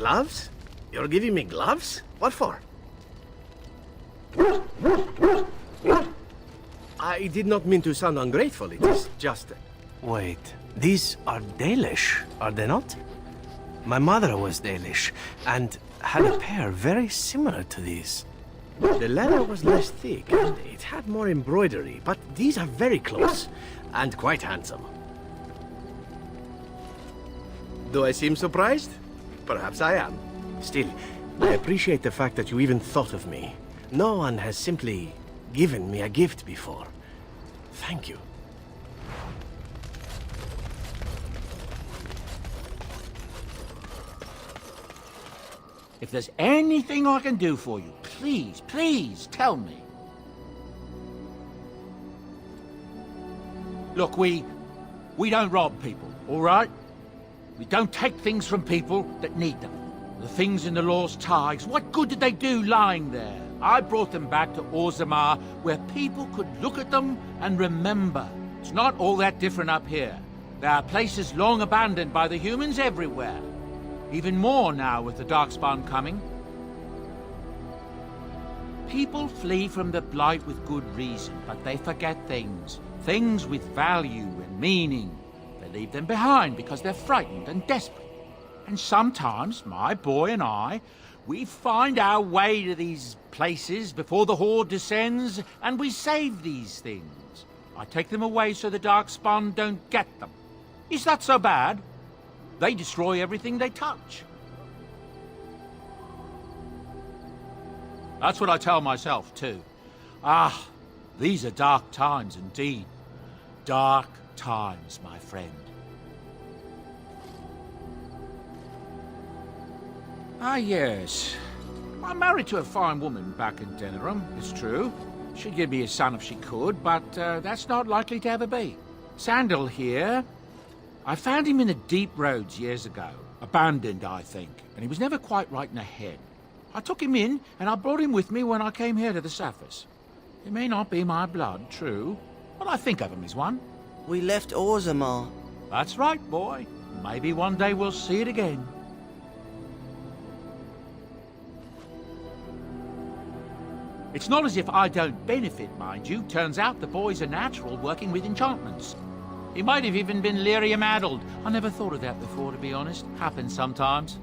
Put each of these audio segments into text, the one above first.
Gloves? You're giving me gloves? What for? I did not mean to sound ungrateful. It is just... Wait, these are Dalish, are they not? My mother was Dalish, and had a pair very similar to these. The leather was less thick, and it had more embroidery, but these are very close, and quite handsome. Do I seem surprised? Perhaps I am. Still, I appreciate the fact that you even thought of me. No one has simply given me a gift before. Thank you. If there's anything I can do for you, please, please tell me. Look, we don't rob people, all right? We don't take things from people that need them. The things in the Law's ties, what good did they do lying there? I brought them back to Orzammar, where people could look at them and remember. It's not all that different up here. There are places long abandoned by the humans everywhere. Even more now with the Darkspawn coming. People flee from the Blight with good reason, but they forget things. Things with value and meaning. They leave them behind because they're frightened and desperate. And sometimes, my boy and I, we find our way to these places before the Horde descends, and we save these things. I take them away so the Darkspawn don't get them. Is that so bad? They destroy everything they touch. That's what I tell myself, too. Ah, these are dark times indeed. Dark times, my friend. Ah, yes. I'm married to a fine woman back in Denerim, it's true. She'd give me a son if she could, but that's not likely to ever be. Sandal here, I found him in the deep roads years ago. Abandoned, I think, and he was never quite right in the head. I took him in, and I brought him with me when I came here to the surface. He may not be my blood, true, but I think of him as one. We left Orzammar. That's right, boy. Maybe one day we'll see it again. It's not as if I don't benefit, mind you. Turns out the boy's a natural working with enchantments. He might have even been lyrium-addled. I never thought of that before, to be honest. Happens sometimes.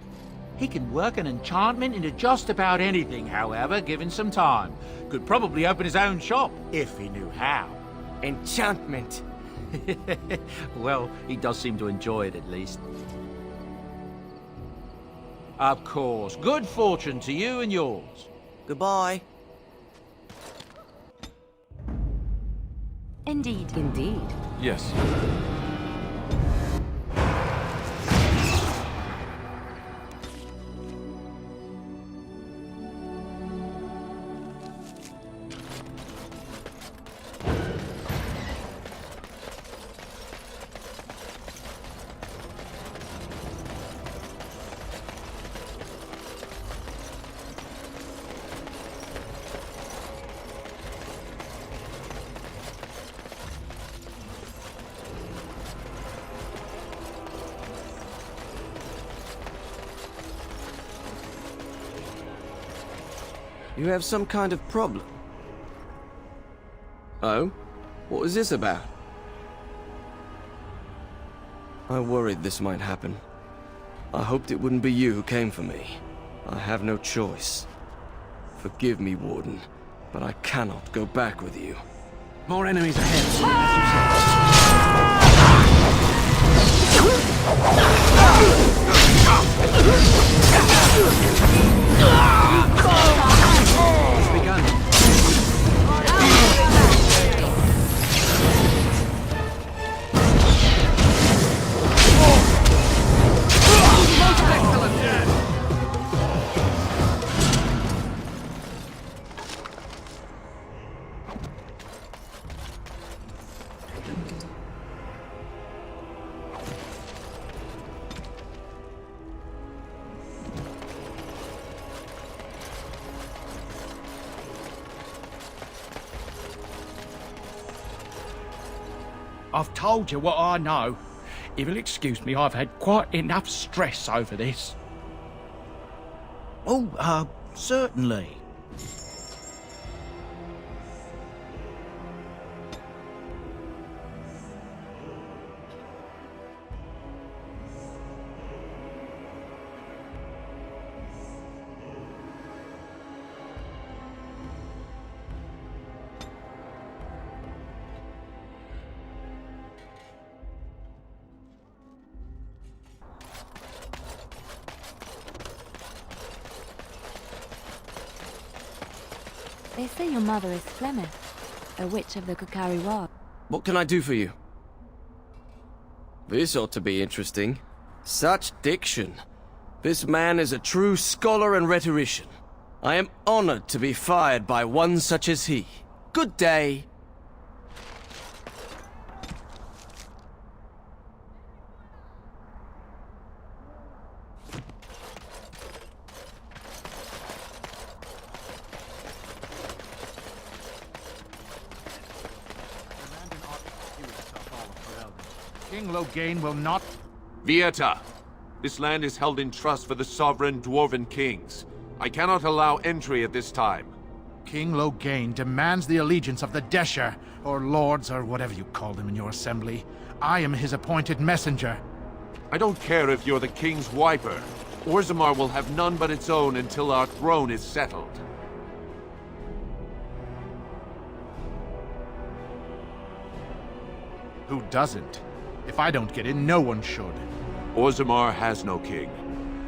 He can work an enchantment into just about anything, however, given some time. Could probably open his own shop, if he knew how. Enchantment. Well, he does seem to enjoy it, at least. Of course. Good fortune to you and yours. Goodbye. Indeed. Indeed. Yes. You have some kind of problem. Oh? What was this about? I worried this might happen. I hoped it wouldn't be you who came for me. I have no choice. Forgive me, Warden, but I cannot go back with you. More enemies ahead. It's begun. I've told you what I know. If you'll excuse me, I've had quite enough stress over this. Oh, certainly. They say your mother is Flemeth, a witch of the Kukari War. What can I do for you? This ought to be interesting. Such diction. This man is a true scholar and rhetorician. I am honored to be fired by one such as he. Good day. King Loghain will not... Vieta! This land is held in trust for the sovereign dwarven kings. I cannot allow entry at this time. King Loghain demands the allegiance of the Desher, or lords, or whatever you call them in your assembly. I am his appointed messenger. I don't care if you're the king's wiper. Orzammar will have none but its own until our throne is settled. Who doesn't? If I don't get in, no one should. Orzammar has no king.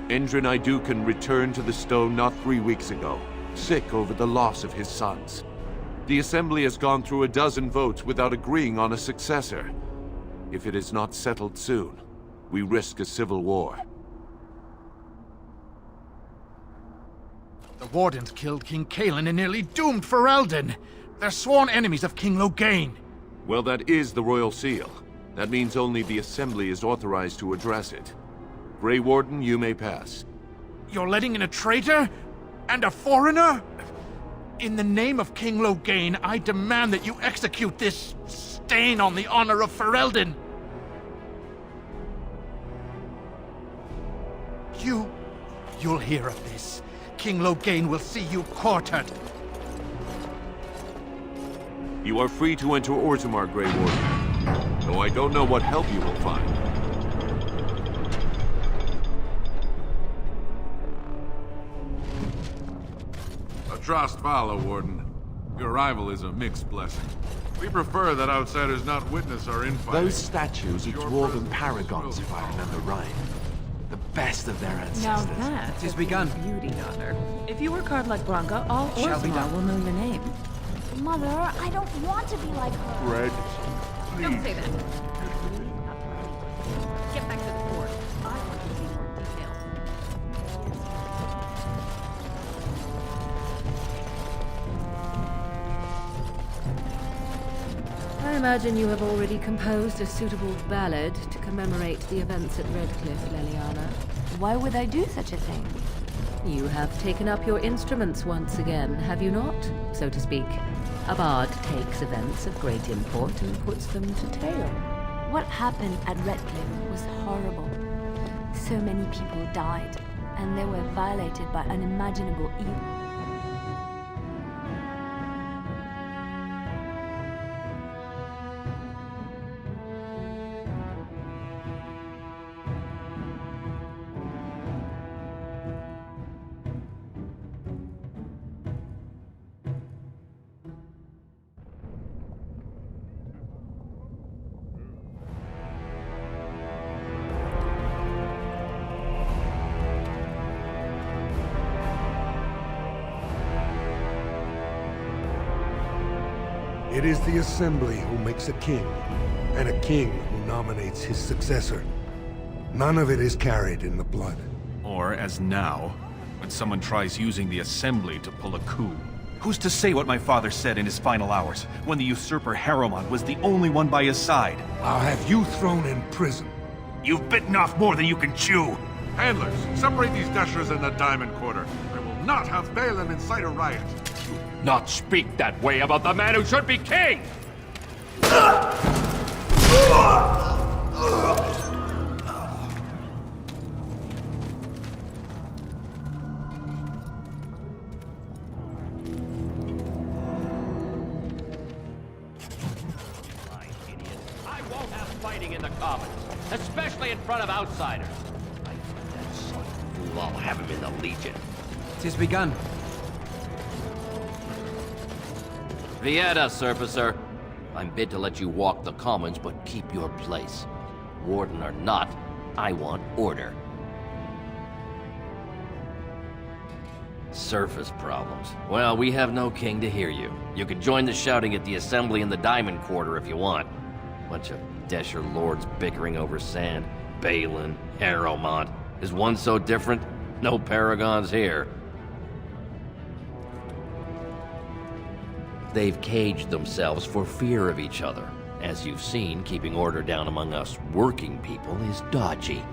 Endrin Idukan returned to the stone not 3 weeks ago, sick over the loss of his sons. The Assembly has gone through a dozen votes without agreeing on a successor. If it is not settled soon, we risk a civil war. The Wardens killed King Cailan and nearly doomed Ferelden. They're sworn enemies of King Loghain. Well, that is the Royal Seal. That means only the Assembly is authorized to address it. Grey Warden, you may pass. You're letting in a traitor? And a foreigner? In the name of King Loghain, I demand that you execute this stain on the honor of Ferelden. You'll hear of this. King Loghain will see you quartered. You are free to enter Orzammar, Grey Warden. Though I don't know what help you will find. Atrost Vala, Warden. Your arrival is a mixed blessing. We prefer that outsiders not witness our infighting. Those statues are dwarven paragons, if I remember right. The best of their Now ancestors. that Tis begun. beauty, daughter. If you work hard like Branka, all Shall be Orzammar done. will know your name. Mother, I don't want to be like her. Red, Don't say that. Get back to the fort. I want to see more details. I imagine you have already composed a suitable ballad to commemorate the events at Redcliffe, Leliana. Why would I do such a thing? You have taken up your instruments once again, have you not? So to speak. A bard takes events of great import and puts them to tale. What happened at Redcliffe was horrible. So many people died, and they were violated by unimaginable evil. It is the Assembly who makes a king, and a king who nominates his successor. None of it is carried in the blood. Or, as now, when someone tries using the Assembly to pull a coup. Who's to say what my father said in his final hours, when the usurper Harrowmont was the only one by his side? I'll have you thrown in prison. You've bitten off more than you can chew! handlers, separate these dashers in the diamond quarter. I will not have Balin incite a riot. Not speak that way about the man who should be king! especially in front of outsiders. I find that son of a fool, I'll have him in the Legion. 'Tis begun. Vieta, Surfacer. I'm bid to let you walk the commons, but keep your place. Warden or not, I want order. Surface problems. Well, we have no king to hear you. You can join the shouting at the assembly in the Diamond Quarter if you want. Bunch of Desher lords bickering over sand. Balin, Harrowmont. Is one so different? No paragons here. They've caged themselves for fear of each other. As you've seen, keeping order down among us working people is dodgy.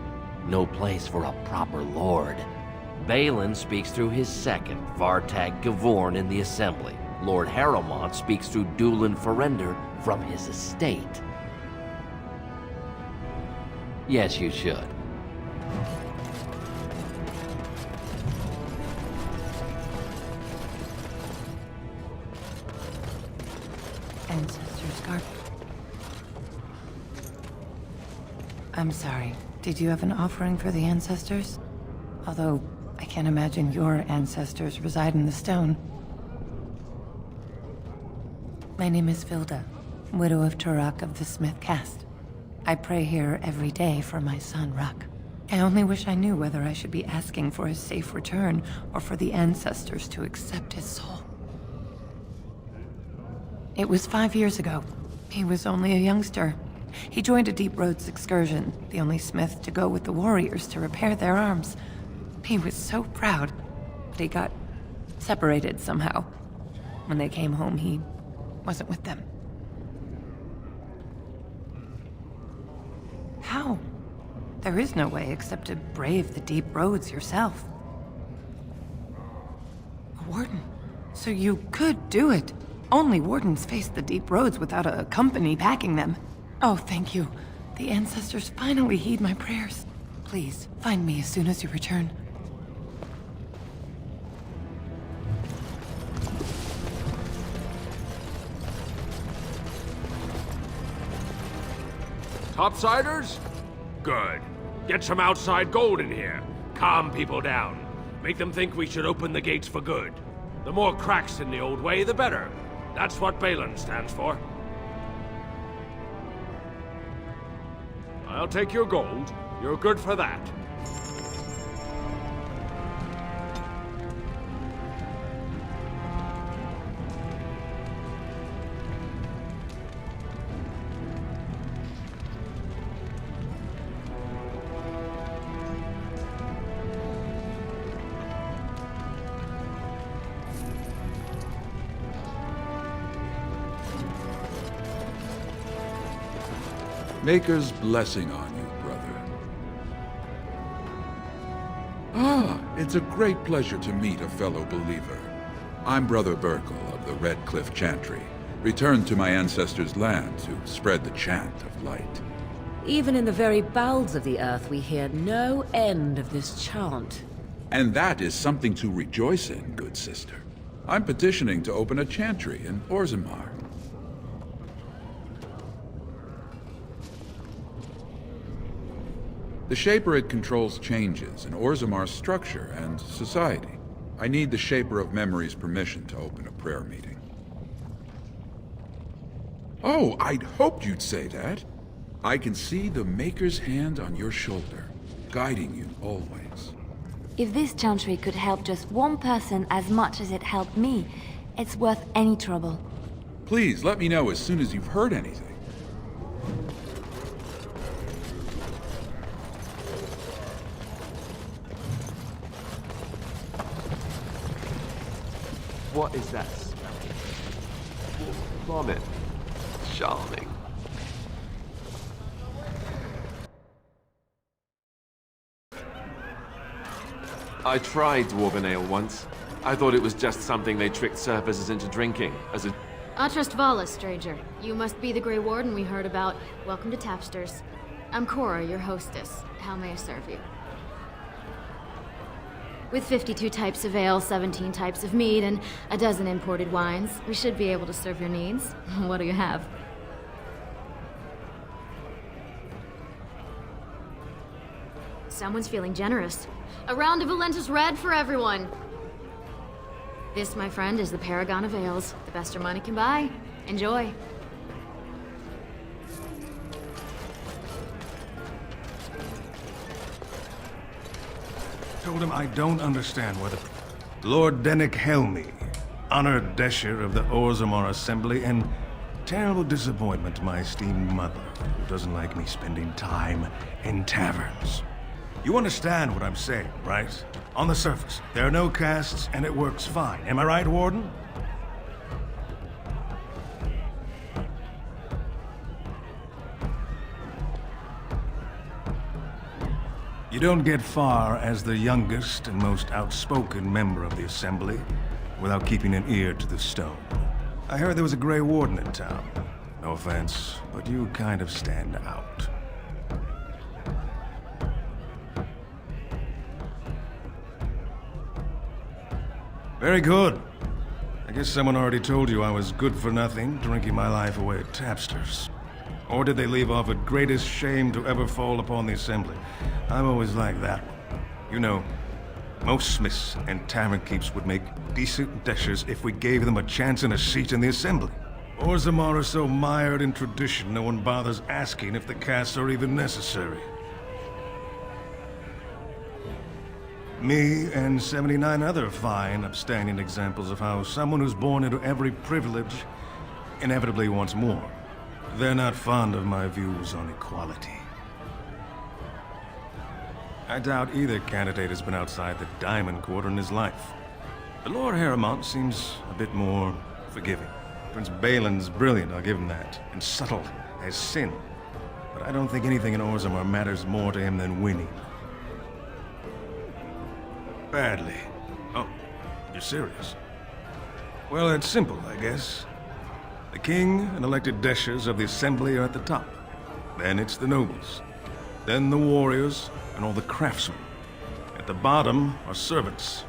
No place for a proper lord. Balin speaks through his second, Vartag Gavorn, in the Assembly. Lord Harrowmont speaks through Dulin Ferender from his estate. Yes, you should. Ancestors' garden. I'm sorry. Did you have an offering for the ancestors? Although, I can't imagine your ancestors reside in the stone. My name is Vilda, widow of Turok of the Smith caste. I pray here every day for my son, Ruck. I only wish I knew whether I should be asking for his safe return or for the ancestors to accept his soul. It was 5 years ago. He was only a youngster. He joined a Deep Roads excursion, the only smith to go with the warriors to repair their arms. He was so proud, but he got separated somehow. When they came home, he wasn't with them. How? There is no way except to brave the Deep Roads yourself. A warden. So you could do it. Only wardens face the Deep Roads without a company backing them. Oh, thank you. The ancestors finally heed my prayers. Please, find me as soon as you return. Topsiders? Good. Get some outside gold in here. Calm people down. Make them think we should open the gates for good. The more cracks in the old way, the better. That's what Balin stands for. I'll take your gold. You're good for that. Maker's blessing on you, brother. Ah, it's a great pleasure to meet a fellow believer. I'm Brother Burkle of the Red Cliff Chantry, returned to my ancestors' land to spread the chant of light. Even in the very bowels of the earth, we hear no end of this chant. And that is something to rejoice in, good sister. I'm petitioning to open a chantry in Orzammar. The Shaper controls changes in Orzammar's structure and society. I need the Shaper of Memory's permission to open a prayer meeting. Oh, I'd hoped you'd say that. I can see the Maker's hand on your shoulder, guiding you always. If this chantry could help just one person as much as it helped me, it's worth any trouble. Please let me know as soon as you've heard anything. What is that smell? Vomit. Charming. I tried Dwarven Ale once. I thought it was just something they tricked surfacers into drinking, as a... Atrust Vala, stranger. You must be the Grey Warden we heard about. Welcome to Tapsters. I'm Cora, your hostess. How may I serve you? With 52 types of ale, 17 types of mead, and a dozen imported wines, we should be able to serve your needs. What do you have? Someone's feeling generous. A round of Valentis Red for everyone. This, my friend, is the Paragon of Ales. The best your money can buy. Enjoy. Told him I don't understand whether Lord Dennick Helmy, honored Desher of the Orzammar Assembly, and terrible disappointment to my esteemed mother, who doesn't like me spending time in taverns. You understand what I'm saying, right? On the surface, there are no castes, and it works fine. Am I right, Warden? You don't get far as the youngest and most outspoken member of the Assembly without keeping an ear to the stone. I heard there was a Grey Warden in town. No offense, but you kind of stand out. Very good. I guess someone already told you I was good for nothing, drinking my life away at tapsters. Or did they leave off at greatest shame to ever fall upon the Assembly? I've always liked that one. You know, most smiths and tavern keeps would make decent deshers if we gave them a chance and a seat in the Assembly. Orzammar are so mired in tradition, no one bothers asking if the castes are even necessary. Me and 79 other fine, upstanding examples of how someone who's born into every privilege inevitably wants more. They're not fond of my views on equality. I doubt either candidate has been outside the Diamond Quarter in his life. The Lord Harrowmont seems a bit more forgiving. Prince Balin's brilliant, I'll give him that, and subtle as sin. But I don't think anything in Orzammar matters more to him than winning. Badly. Oh, you're serious? Well, it's simple, I guess. The king and elected deshers of the Assembly are at the top. Then it's the nobles. Then the warriors and all the craftsmen. At the bottom are servants.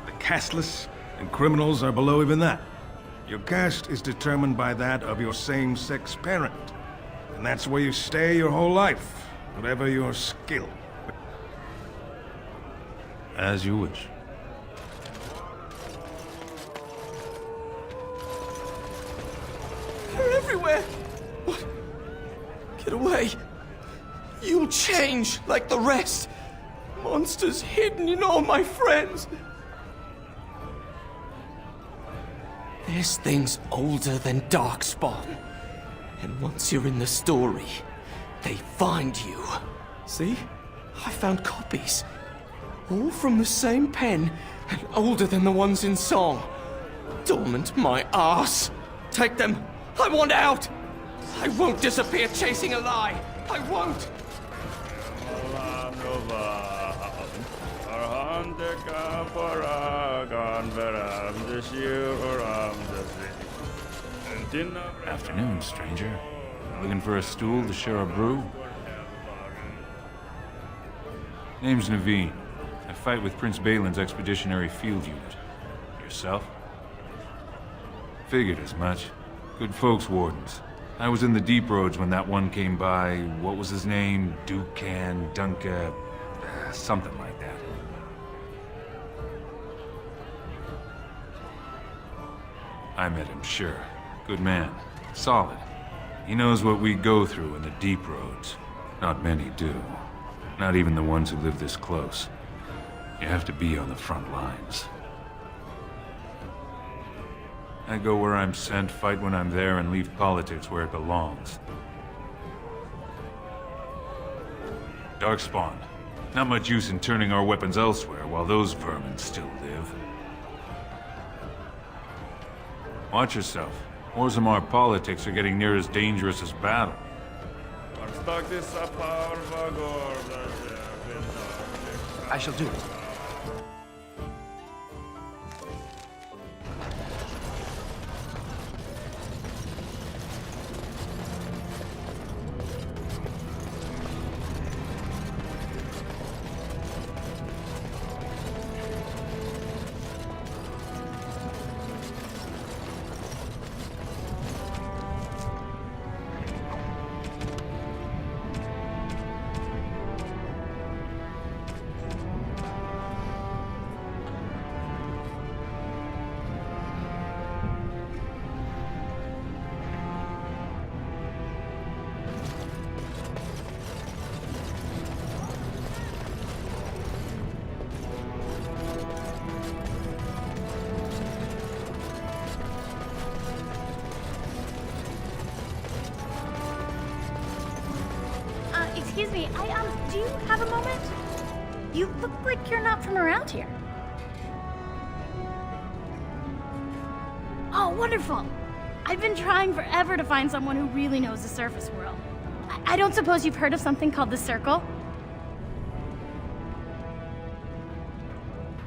The casteless and criminals are below even that. Your caste is determined by that of your same-sex parent. And that's where you stay your whole life, whatever your skill. As you wish. They're everywhere! What? Get away! You'll change like the rest! Monsters hidden in all my friends! This thing's older than Darkspawn. And once you're in the story, they find you. See? I found copies. All from the same pen, and older than the ones in song. Dormant my ass! Take them! I want out! I won't disappear chasing a lie! I won't! Afternoon, stranger. Looking for a stool to share a brew? Name's Naveen. I fight with Prince Balin's Expeditionary Field Unit. Yourself? Figured as much. Good folks, Wardens. I was in the deep roads when that one came by. What was his name? Dukan, Dunka... something like that. I met him, sure. Good man. Solid. He knows what we go through in the deep roads. Not many do. Not even the ones who live this close. You have to be on the front lines. I go where I'm sent, fight when I'm there, and leave politics where it belongs. Darkspawn. Not much use in turning our weapons elsewhere while those vermin still live. Watch yourself. Orzammar politics are getting near as dangerous as battle. I shall do it. me. Do you have a moment? You look like you're not from around here. Oh, wonderful. I've been trying forever to find someone who really knows the surface world. I don't suppose you've heard of something called the Circle?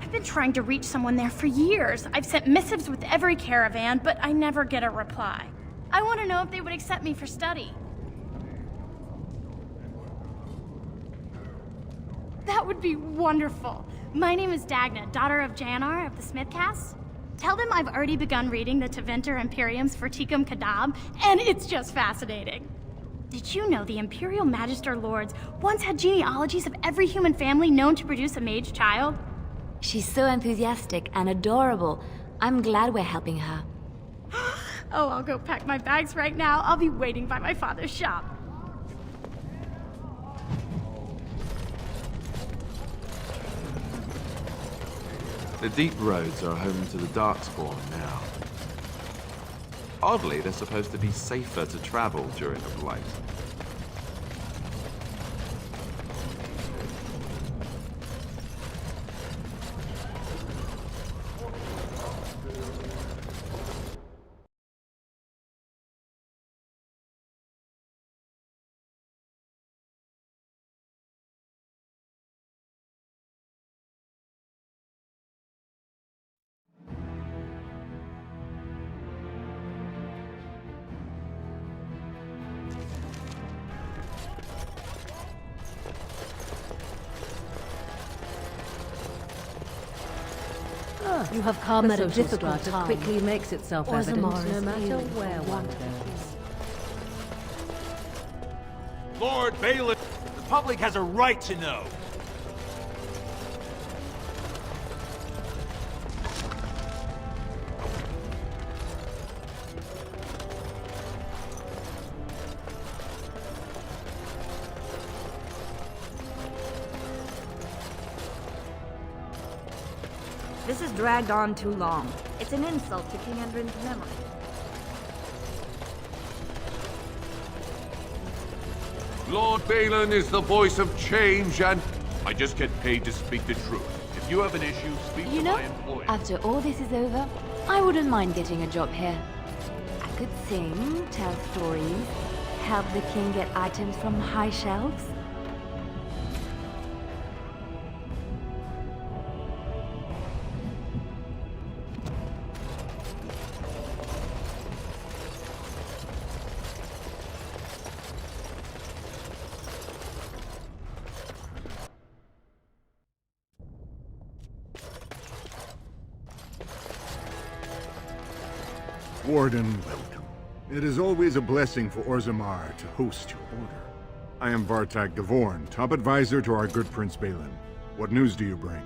I've been trying to reach someone there for years. I've sent missives with every caravan, but I never get a reply. I want to know if they would accept me for study. That would be wonderful. My name is Dagna, daughter of Janar of the Smith Caste. Tell them I've already begun reading the Teventer Imperiums for Tikum Kadab, and it's just fascinating. Did you know the Imperial Magister Lords once had genealogies of every human family known to produce a mage child? She's so enthusiastic and adorable. I'm glad we're helping her. Oh, I'll go pack my bags right now. I'll be waiting by my father's shop. The deep roads are home to the Darkspawn now. Oddly, they're supposed to be safer to travel during a blight. You have come at a difficult time. Quickly makes itself evident no matter where one goes. Lord Balin, the public has a right to know. This has dragged on too long. It's an insult to King Endrin's memory. Lord Balin is the voice of change, and I just get paid to speak the truth. If you have an issue, speak to my employer. After all this is over, I wouldn't mind getting a job here. I could sing, tell stories, help the king get items from high shelves. Warden, welcome. It is always a blessing for Orzammar to host your order. I am Vartag Gavorn, top advisor to our good Prince Balin. What news do you bring?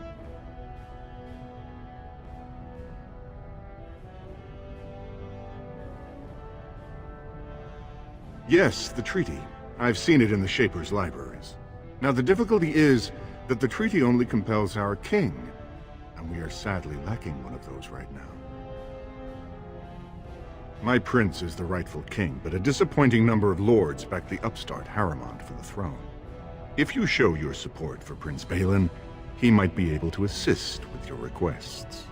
Yes, the treaty. I've seen it in the Shaper's libraries. Now the difficulty is that the treaty only compels our king, and we are sadly lacking one of those right now. My prince is the rightful king, but a disappointing number of lords back the upstart Harrimont for the throne. If you show your support for Prince Balin, he might be able to assist with your requests.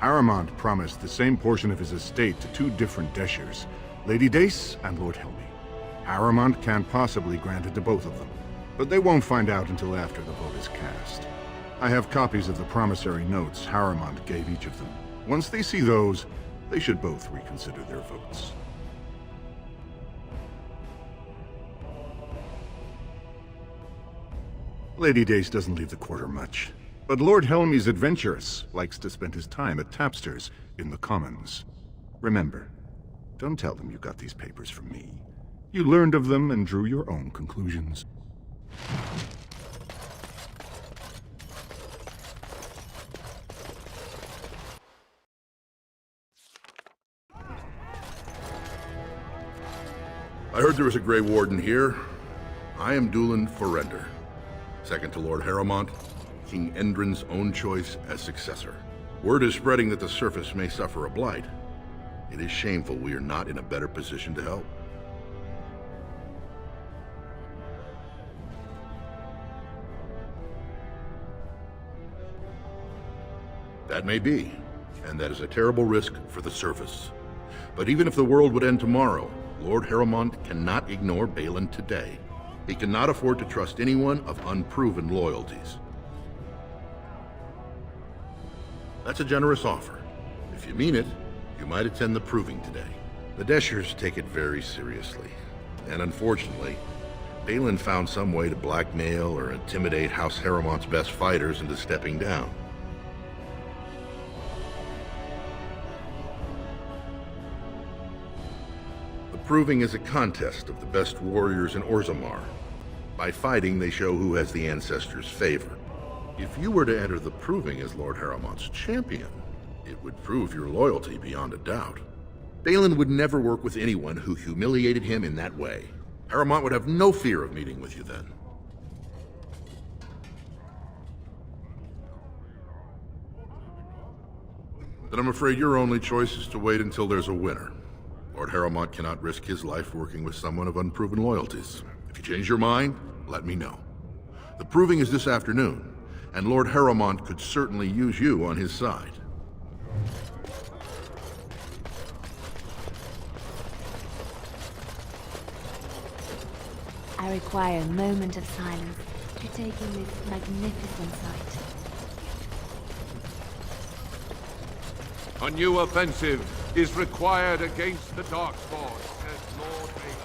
Harrimont promised the same portion of his estate to two different Deshers, Lady Dace and Lord Helmy. Harrimont can't possibly grant it to both of them, but they won't find out until after the vote is cast. I have copies of the promissory notes Harrimont gave each of them. Once they see those, they should both reconsider their votes. Lady Dace doesn't leave the quarter much, but Lord Helmy's adventurous, likes to spend his time at tapsters in the Commons. Remember, don't tell them you got these papers from me. You learned of them and drew your own conclusions. I heard there was a Grey Warden here. I am Dulin Forrender, second to Lord Harrimont, King Endrin's own choice as successor. Word is spreading that the surface may suffer a blight. It is shameful we are not in a better position to help. That may be, and that is a terrible risk for the surface. But even if the world would end tomorrow, Lord Harrowmont cannot ignore Balin today. He cannot afford to trust anyone of unproven loyalties. That's a generous offer. If you mean it, you might attend the proving today. The Deshers take it very seriously, and unfortunately, Balin found some way to blackmail or intimidate House Harrowmont's best fighters into stepping down. The proving is a contest of the best warriors in Orzammar. By fighting, they show who has the ancestors' favor. If you were to enter the proving as Lord Harrowmont's champion, it would prove your loyalty beyond a doubt. Balin would never work with anyone who humiliated him in that way. Harrowmont would have no fear of meeting with you then. Then I'm afraid your only choice is to wait until there's a winner. Lord Harrowmont cannot risk his life working with someone of unproven loyalties. If you change your mind, let me know. The proving is this afternoon, and Lord Harrowmont could certainly use you on his side. I require a moment of silence to take in this magnificent sight. A new offensive is required against the Darkspawn, says Lord Balin.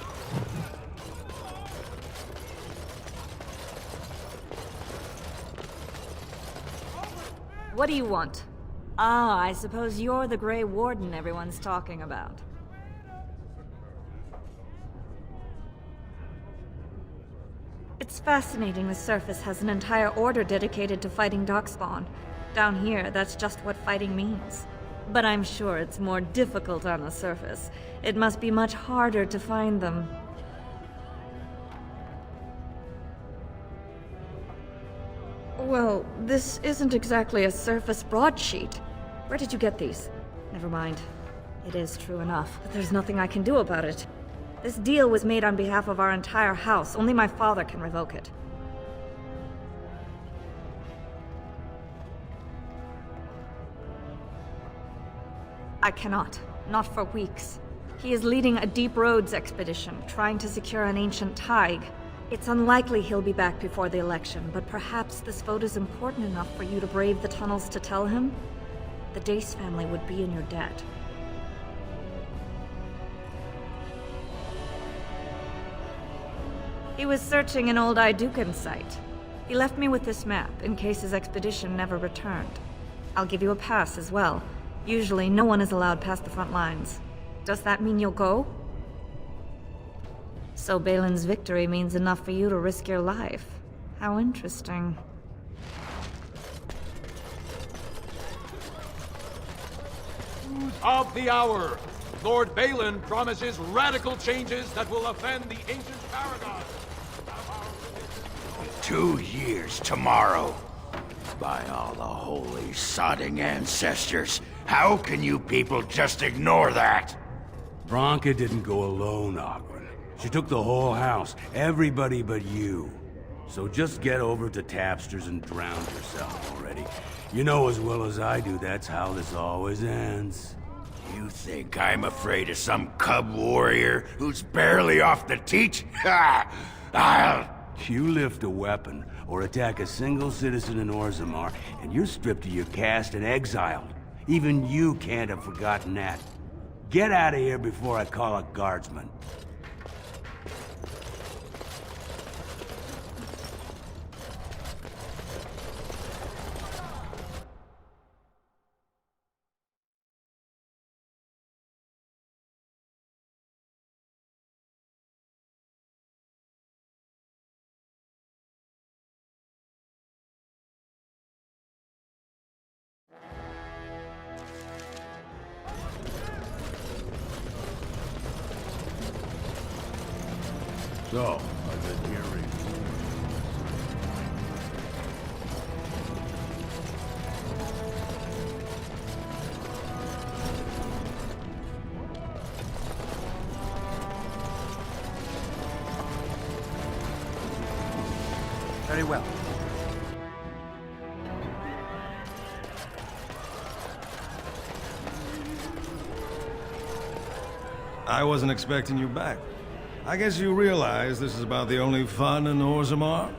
What do you want? Ah, I suppose you're the Grey Warden everyone's talking about. It's fascinating the surface has an entire order dedicated to fighting Darkspawn. Down here, that's just what fighting means. But I'm sure it's more difficult on the surface. It must be much harder to find them. Well, this isn't exactly a surface broadsheet. Where did you get these? Never mind. It is true enough, but there's nothing I can do about it. This deal was made on behalf of our entire house. Only my father can revoke it. I cannot. Not for weeks. He is leading a Deep Roads expedition, trying to secure an ancient thaig. It's unlikely he'll be back before the election, but perhaps this vote is important enough for you to brave the tunnels to tell him? The Dace family would be in your debt. He was searching an old Idukan site. He left me with this map, in case his expedition never returned. I'll give you a pass as well. Usually, no one is allowed past the front lines. Does that mean you'll go? So Balin's victory means enough for you to risk your life. How interesting. Of the hour, Lord Balin promises radical changes that will offend the ancient paragon. 2 years tomorrow. By all the holy sodding ancestors, how can you people just ignore that? Bronca didn't go alone, Ogwyn. She took the whole house, everybody but you. So just get over to Tapster's and drown yourself already. You know as well as I do that's how this always ends. You think I'm afraid of some cub warrior who's barely off the teat? Ha! I'll... You lift a weapon or attack a single citizen in Orzammar, and you're stripped of your caste and exiled. Even you can't have forgotten that. Get out of here before I call a guardsman. So, I've been hearing... Very well. I wasn't expecting you back. I guess you realize this is about the only fun in Orzammar?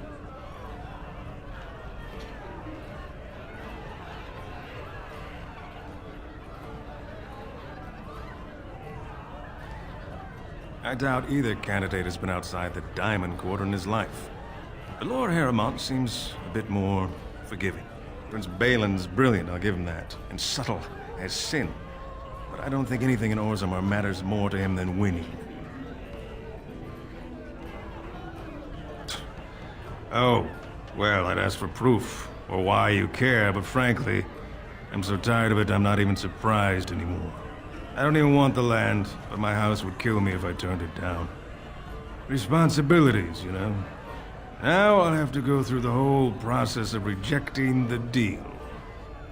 I doubt either candidate has been outside the Diamond Court in his life. But Lord Harrowmont seems a bit more forgiving. Prince Balin's brilliant, I'll give him that, and subtle as sin. But I don't think anything in Orzammar matters more to him than winning. Oh, well, I'd ask for proof, or why you care, but frankly, I'm so tired of it I'm not even surprised anymore. I don't even want the land, but my house would kill me if I turned it down. Responsibilities, you know? Now I'll have to go through the whole process of rejecting the deal.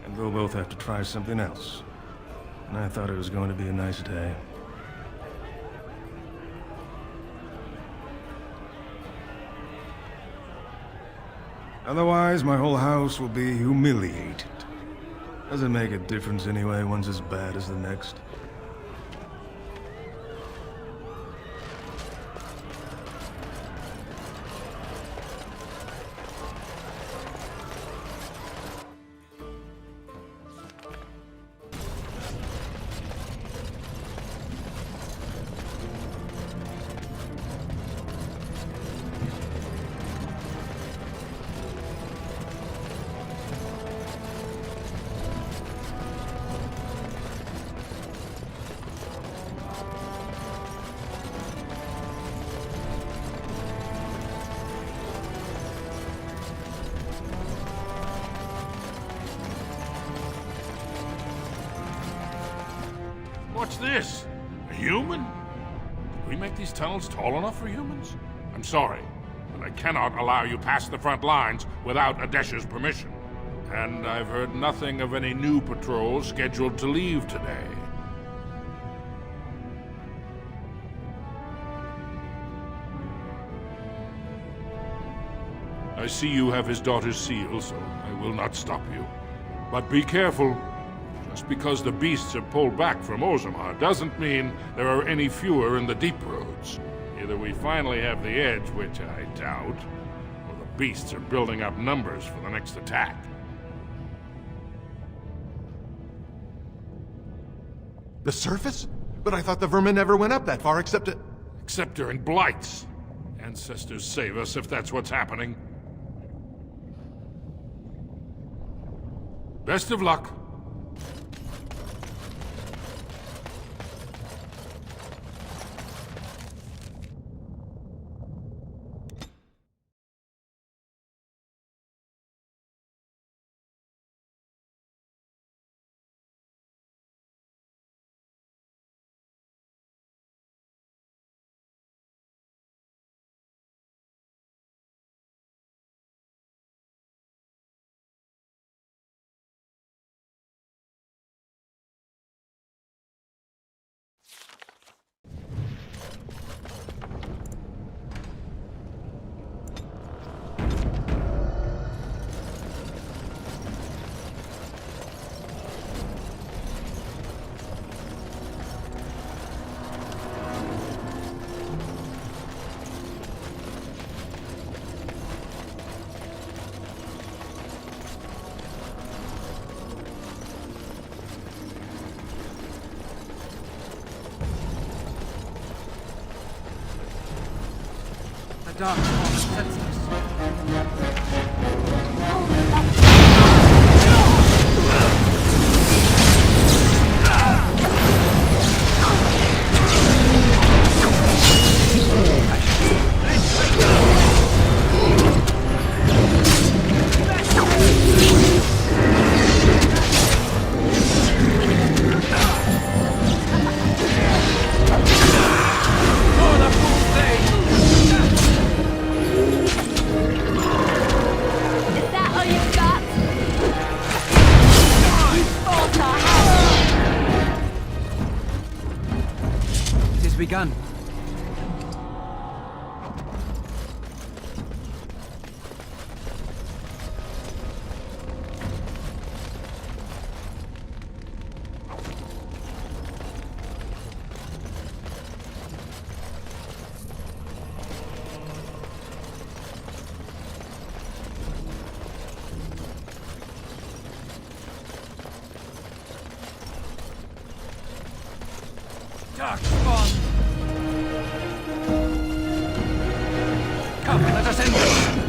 And we'll both have to try something else. And I thought it was going to be a nice day. Otherwise, my whole house will be humiliated. Doesn't make a difference anyway, one's as bad as the next. What's this? A human? Did we make these tunnels tall enough for humans? I'm sorry, but I cannot allow you past the front lines without Adesha's permission. And I've heard nothing of any new patrols scheduled to leave today. I see you have his daughter's seal, so I will not stop you. But be careful. Just because the beasts have pulled back from Orzammar doesn't mean there are any fewer in the deep roads. Either we finally have the edge, which I doubt, or the beasts are building up numbers for the next attack. The surface? But I thought the vermin never went up that far except to... Except during blights. Ancestors save us if that's what's happening. Best of luck. Dark senses. Begun. Dark spawn! Come, let us end this!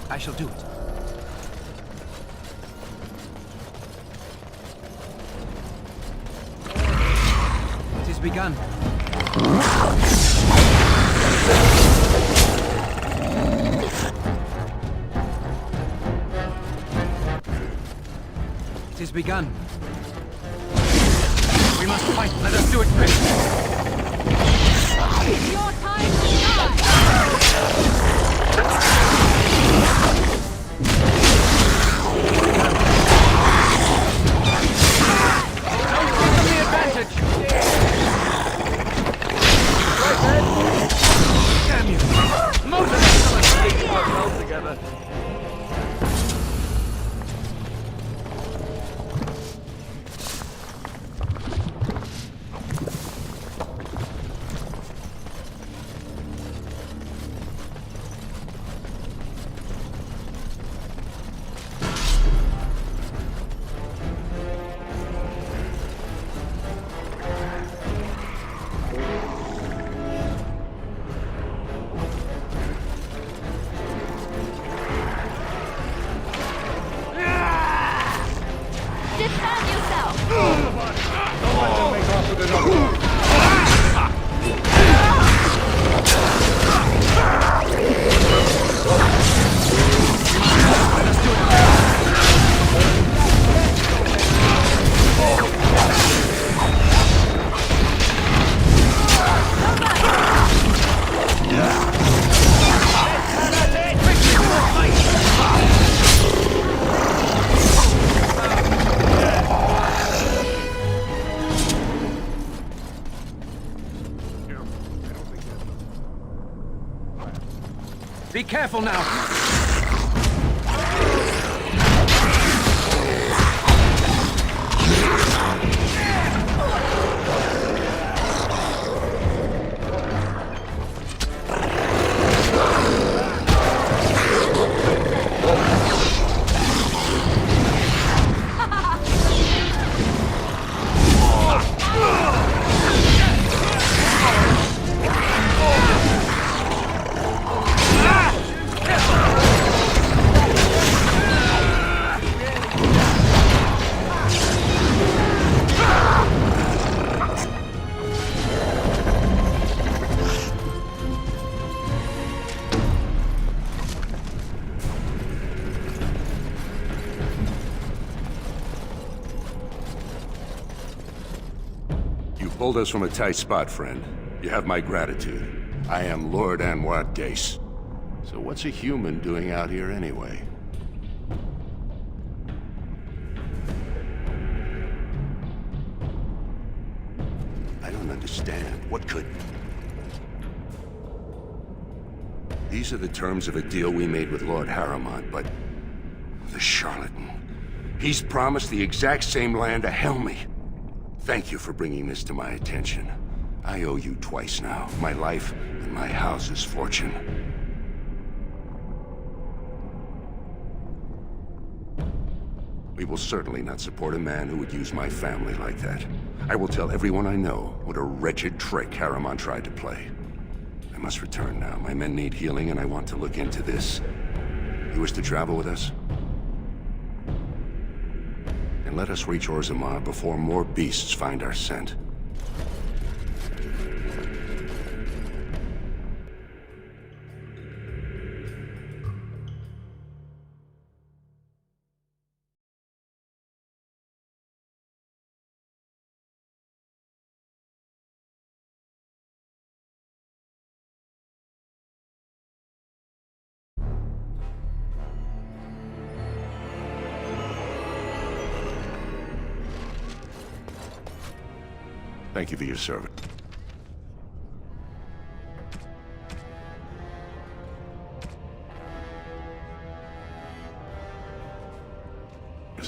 I shall do it. It is begun. It is begun. We must fight. Let us do it quick. Your time to die! Damn you! Most excellent! Well together. Defend yourself! Don't let them make off with another. careful now! Pulled us from a tight spot, friend. You have my gratitude. I am Lord Anwar Dace. So what's a human doing out here anyway? I don't understand. What could... These are the terms of a deal we made with Lord Harrowmont, but... the charlatan. He's promised the exact same land to Helmy. Thank you for bringing this to my attention. I owe you twice now. My life and my house's fortune. We will certainly not support a man who would use my family like that. I will tell everyone I know what a wretched trick Harrowmont tried to play. I must return now. My men need healing and I want to look into this. You wish to travel with us? And let us reach Orzammar before more beasts find our scent. Thank you for your service. In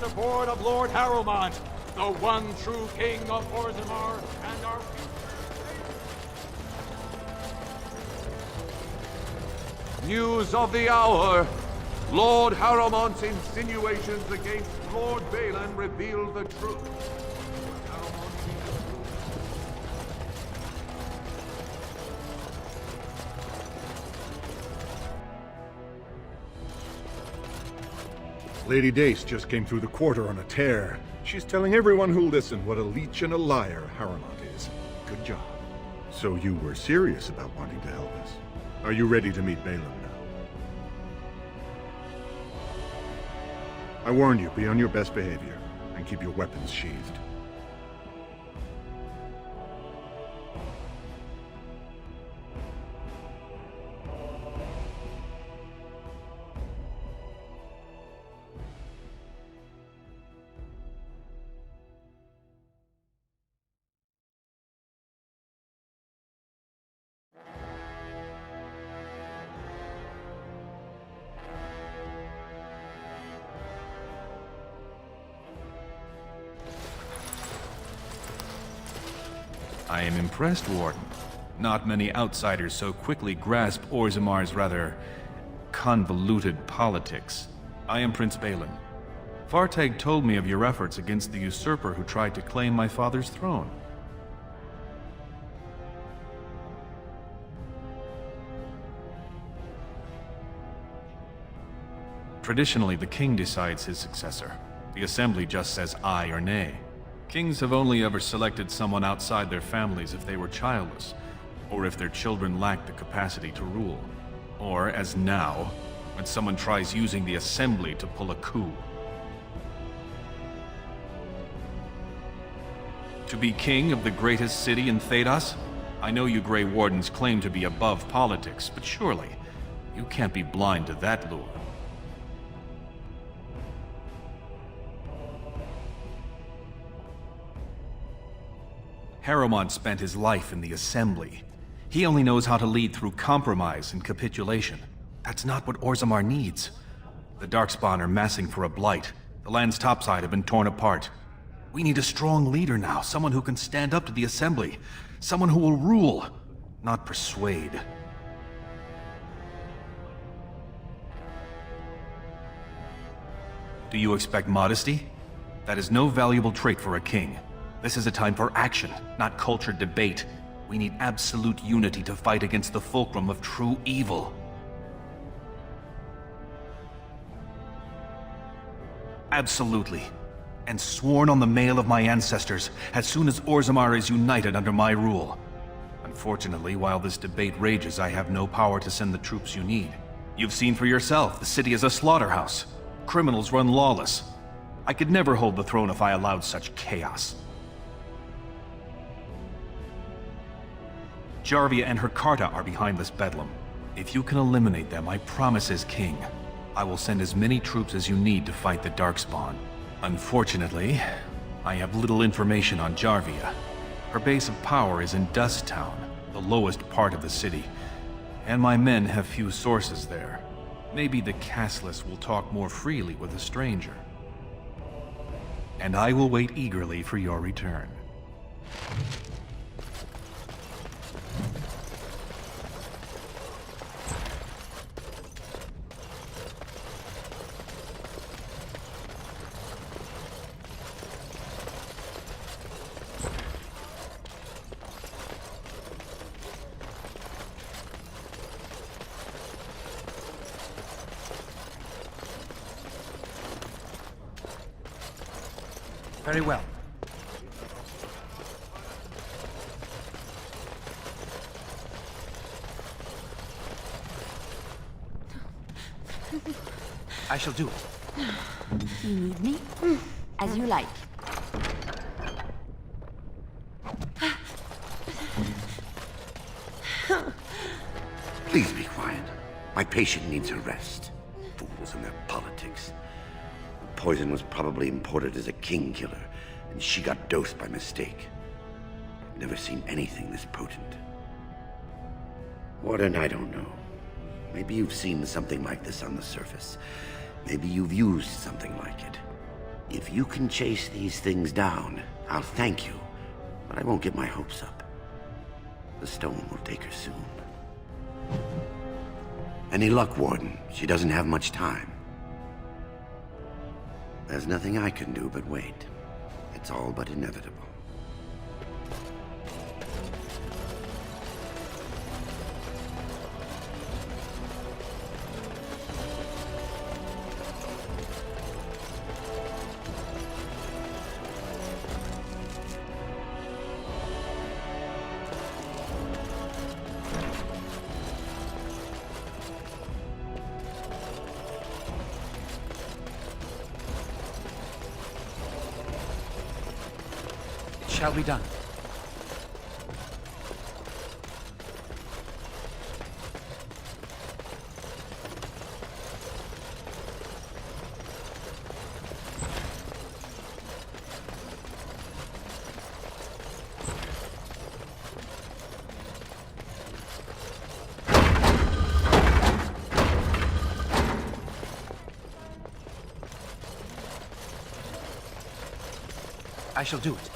support of Lord Harrowmont, the one true king of Orzammar and our future. News of the hour. Lord Harrowmont's insinuations against Lord Balin reveal the truth. Lady Dace just came through the quarter on a tear. She's telling everyone who'll listen what a leech and a liar Harrowmont is. Good job. So you were serious about wanting to help us. Are you ready to meet Balin now? I warned you, be on your best behavior, and keep your weapons sheathed. I am impressed, Warden. Not many outsiders so quickly grasp Orzammar's rather convoluted politics. I am Prince Balin. Fartag told me of your efforts against the usurper who tried to claim my father's throne. Traditionally, the king decides his successor. The assembly just says aye or nay. Kings have only ever selected someone outside their families if they were childless, or if their children lacked the capacity to rule. Or, as now, when someone tries using the assembly to pull a coup. To be king of the greatest city in Thedas? I know you Grey Wardens claim to be above politics, but surely, you can't be blind to that lure. Harrowmont spent his life in the Assembly. He only knows how to lead through compromise and capitulation. That's not what Orzammar needs. The Darkspawn are massing for a blight. The land's topside have been torn apart. We need a strong leader now, someone who can stand up to the Assembly. Someone who will rule, not persuade. Do you expect modesty? That is no valuable trait for a king. This is a time for action, not cultured debate. We need absolute unity to fight against the fulcrum of true evil. Absolutely. And sworn on the mail of my ancestors, as soon as Orzammar is united under my rule. Unfortunately, while this debate rages, I have no power to send the troops you need. You've seen for yourself, the city is a slaughterhouse. Criminals run lawless. I could never hold the throne if I allowed such chaos. Jarvia and her Carta are behind this bedlam. If you can eliminate them, I promise as king, I will send as many troops as you need to fight the Darkspawn. Unfortunately, I have little information on Jarvia. Her base of power is in Dust Town, the lowest part of the city, and my men have few sources there. Maybe the castless will talk more freely with a stranger. And I will wait eagerly for your return. Very well. I shall do it. You need me? As you like. Please be quiet. My patient needs a rest. Fools and their politics. The poison was probably imported as a king killer, and she got dosed by mistake. I've never seen anything this potent. Warden, I don't know. Maybe you've seen something like this on the surface. Maybe you've used something like it. If you can chase these things down, I'll thank you, but I won't get my hopes up. The stone will take her soon. Any luck, Warden? She doesn't have much time. There's nothing I can do but wait. It's all but inevitable. Shall be done. I shall do it.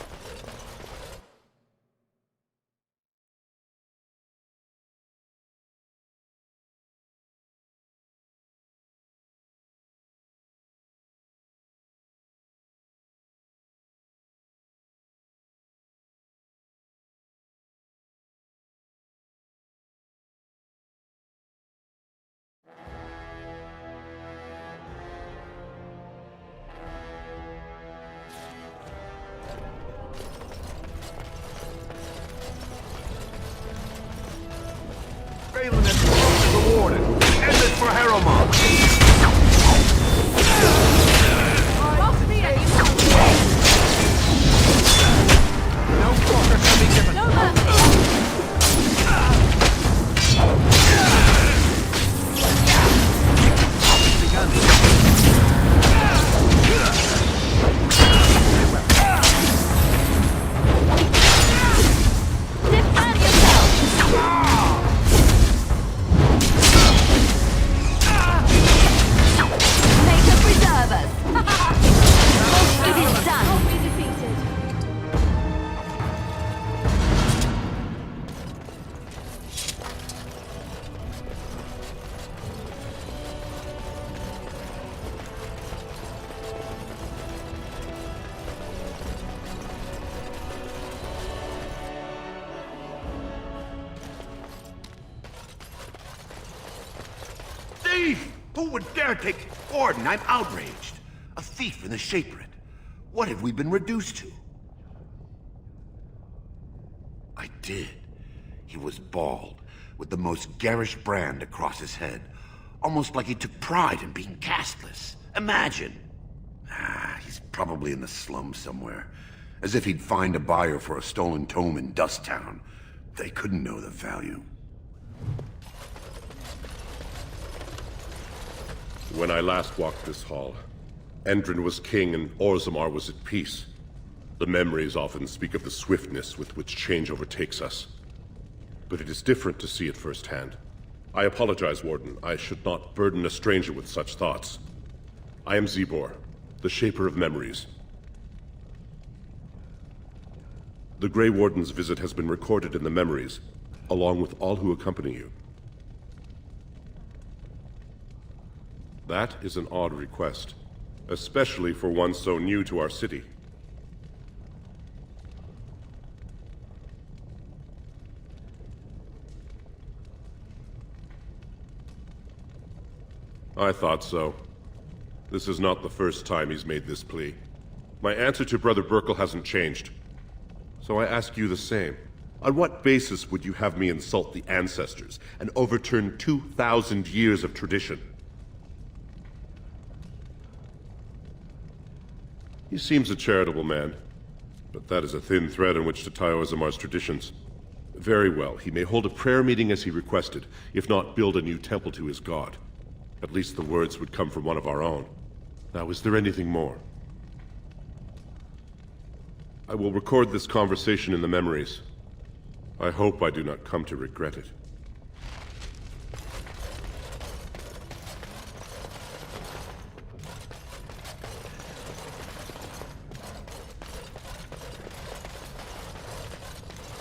thief! Who would dare take... Warden, I'm outraged. A thief in the Shapered. What have we been reduced to? I did. He was bald, with the most garish brand across his head. Almost like he took pride in being castless. Imagine! He's probably in the slums somewhere. As if he'd find a buyer for a stolen tome in Dust Town. They couldn't know the value. When I last walked this hall, Endrin was king and Orzammar was at peace. The memories often speak of the swiftness with which change overtakes us. But it is different to see it firsthand. I apologize, Warden. I should not burden a stranger with such thoughts. I am Zebor, the Shaper of Memories. The Grey Warden's visit has been recorded in the memories, along with all who accompany you. That is an odd request, especially for one so new to our city. I thought so. This is not the first time he's made this plea. My answer to Brother Burkle hasn't changed. So I ask you the same. On what basis would you have me insult the ancestors and overturn 2,000 years of tradition? He seems a charitable man, but that is a thin thread on which to tie Orzammar's traditions. Very well, he may hold a prayer meeting as he requested, if not build a new temple to his god. At least the words would come from one of our own. Now, is there anything more? I will record this conversation in the memories. I hope I do not come to regret it.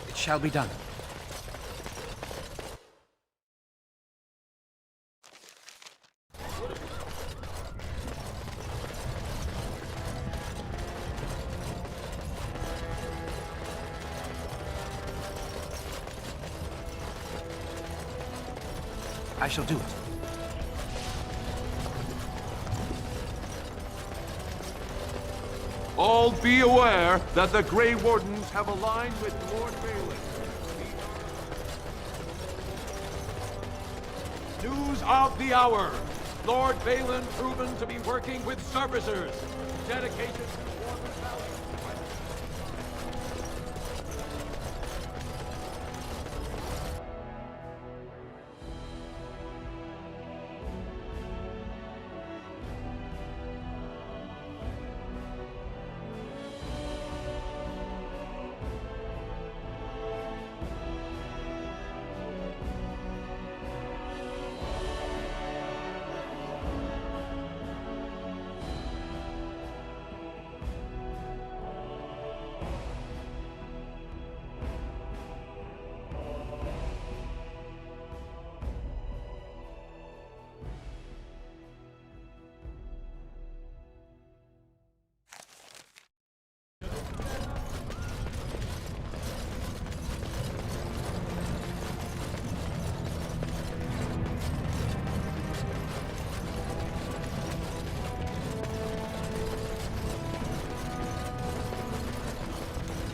It shall be done. I shall do it. All be aware that the Grey Wardens have aligned with Lord Balin. News of the hour. Lord Balin proven to be working with servicers. Dedicated to Dwarven Valley.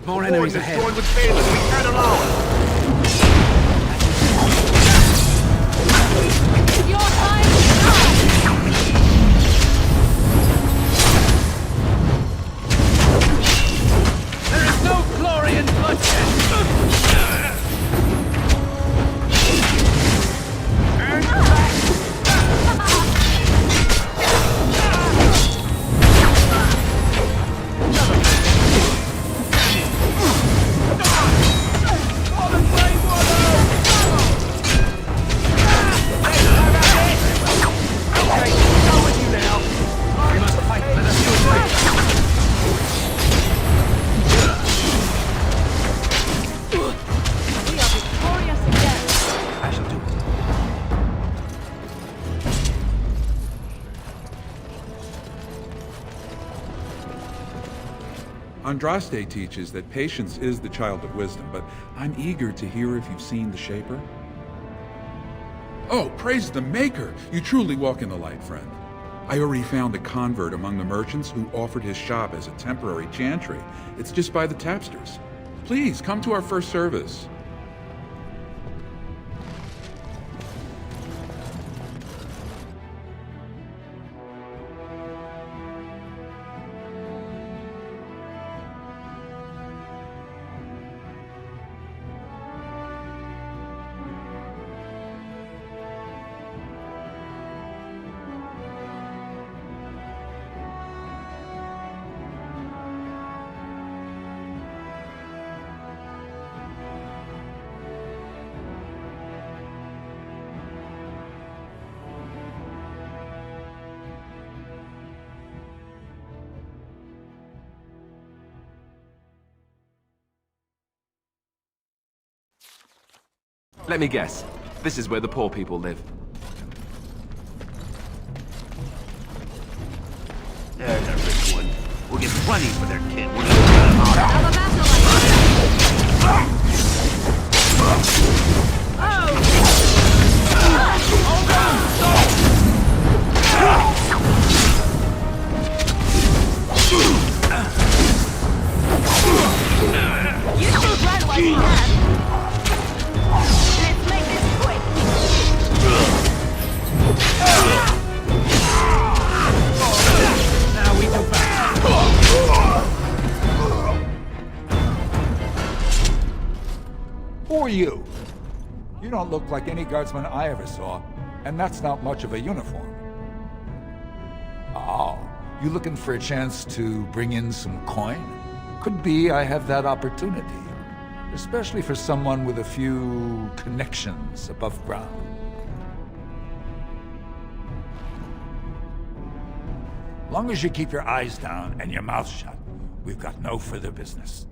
More enemies ahead. Join with Balin. We can't allow it. Your time is up! There is no glory in bloodshed! Andraste teaches that patience is the child of wisdom, but I'm eager to hear if you've seen the Shaper. Oh, praise the Maker! You truly walk in the light, friend. I already found a convert among the merchants who offered his shop as a temporary chantry. It's just by the tapsters. Please, come to our first service. Let me guess. This is where the poor people live. There's a rich one. We'll get plenty for their kid. You should run like you can. Let's make this quick. Now we go back. Who are you? You don't look like any guardsman I ever saw, and that's not much of a uniform. Oh, you looking for a chance to bring in some coin? Could be I have that opportunity, especially for someone with a few connections above ground. Long as you keep your eyes down and your mouth shut, we've got no further business.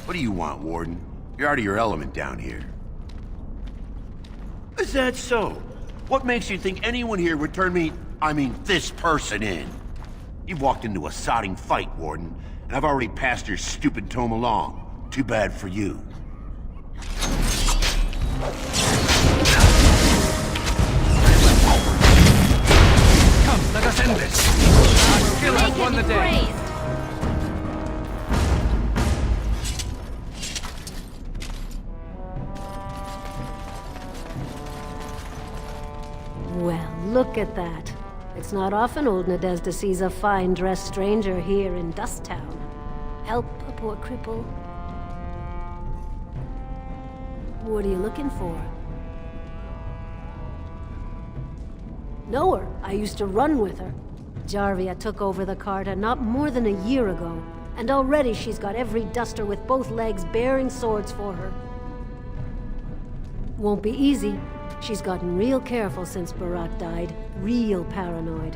What do you want, Warden? You're out of your element down here. Is that so? What makes you think anyone here would turn me, this person in? You've walked into a sodding fight, Warden, and I've already passed your stupid tome along. Too bad for you. Come, let us end this. Our skill has won the day. Well, look at that. It's not often old Nadezhda sees a fine-dressed stranger here in Dust Town. Help a poor cripple. What are you looking for? Know her. I used to run with her. Jarvia took over the Carta not more than a year ago, and already she's got every duster with both legs bearing swords for her. Won't be easy. She's gotten real careful since Barak died. Real paranoid.